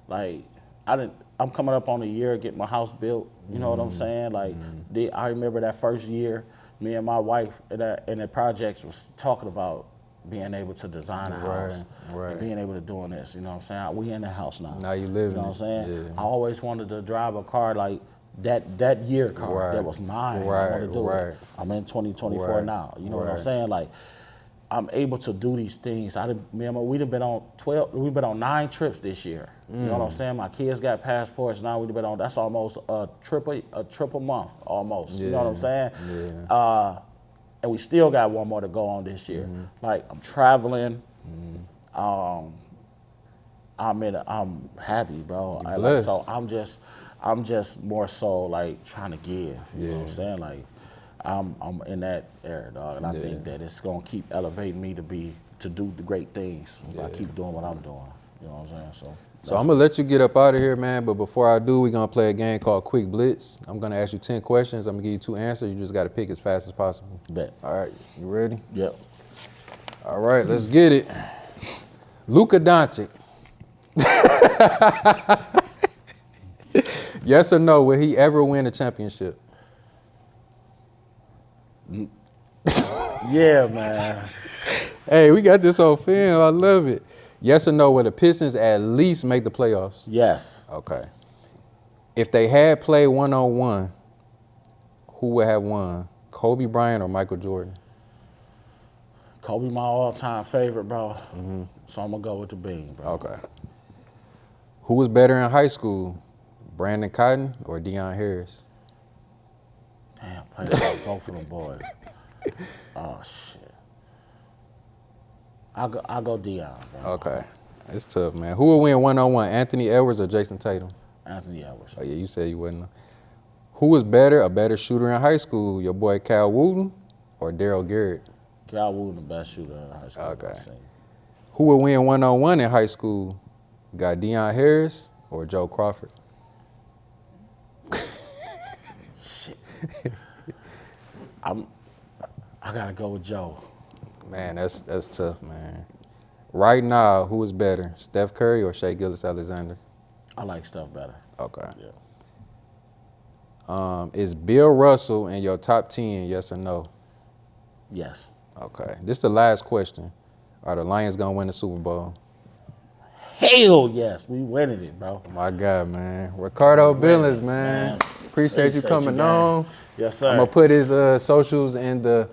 I'm coming up on a year getting my house built. You know what I'm saying? I remember that first year, me and my wife in the projects was talking about being able to design a house, and being able to doing this. You know what I'm saying? We in the house now. Now you live. You know what I'm saying? Yeah. I always wanted to drive a car like that year car that was mine. I want to do it. I'm in 2024 now. You know what I'm saying? Like I'm able to do these things. We've been on 9 trips this year. You know what I'm saying? My kids got passports now. We've been on. That's almost a trip a month almost. You know what I'm saying? Yeah. And we still got one more to go on this year. Like I'm traveling. I'm happy, bro. So I'm just more so like trying to give. You know what I'm saying? Like I'm in that era, dog, and I think that it's gonna keep elevating me to do the great things if I keep doing what I'm doing. You know what I'm saying? So I'm gonna let you get up out of here, man. But before I do, we're gonna play a game called Quick Blitz. I'm gonna ask you 10 questions. I'm gonna give you 2 answers. You just gotta pick as fast as possible. Bet. All right, you ready? Yep. All right, let's get it. Luka Doncic. Yes or no, will he ever win a championship? Yeah, man. Hey, we got this on film. I love it. Yes or no, will the Pistons at least make the playoffs? Yes. Okay. If they had played one-on-one, who would have won? Kobe Bryant or Michael Jordan? Kobe, my all-time favorite, bro. So I'm going to go with the Bean, bro. Okay. Who was better in high school, Brandon Cotton or Deion Harris? Damn, playing with both of them boys. Oh, shit. I'll go Deion, bro. Okay. It's tough, man. Who will win one-on-one, Anthony Edwards or Jason Tatum? Anthony Edwards. Oh, yeah, you said you wouldn't. Who was a better shooter in high school, your boy Cal Wooten or Daryl Garrett? Cal Wooten, the best shooter in high school. Okay. Who will win one-on-one in high school? Got Deion Harris or Joe Crawford? Shit. I gotta go with Joe. Man, that's tough, man. Right now, who is better, Steph Curry or Shai Gilgeous-Alexander? I like Steph better. Okay. Yeah. Is Bill Russell in your top 10, yes or no? Yes. Okay. This is the last question. Are the Lions going to win the Super Bowl? Hell yes. We winning it, bro. My God, man. Ricardo Billings, man. Appreciate you coming on. Yes, sir. I'm going to put his socials in the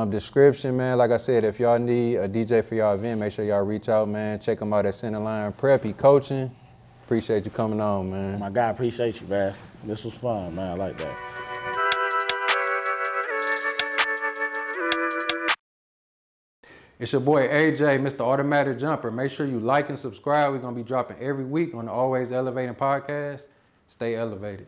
description, man. Like I said, if y'all need a DJ for y'all event, make sure y'all reach out, man. Check him out at Centerline Prep. He coaching. Appreciate you coming on, man. My guy, appreciate you, man. This was fun, man. I like that. It's your boy AJ, Mr. Automatic Jumper. Make sure you like and subscribe. We're going to be dropping every week on the Always Elevating podcast. Stay elevated.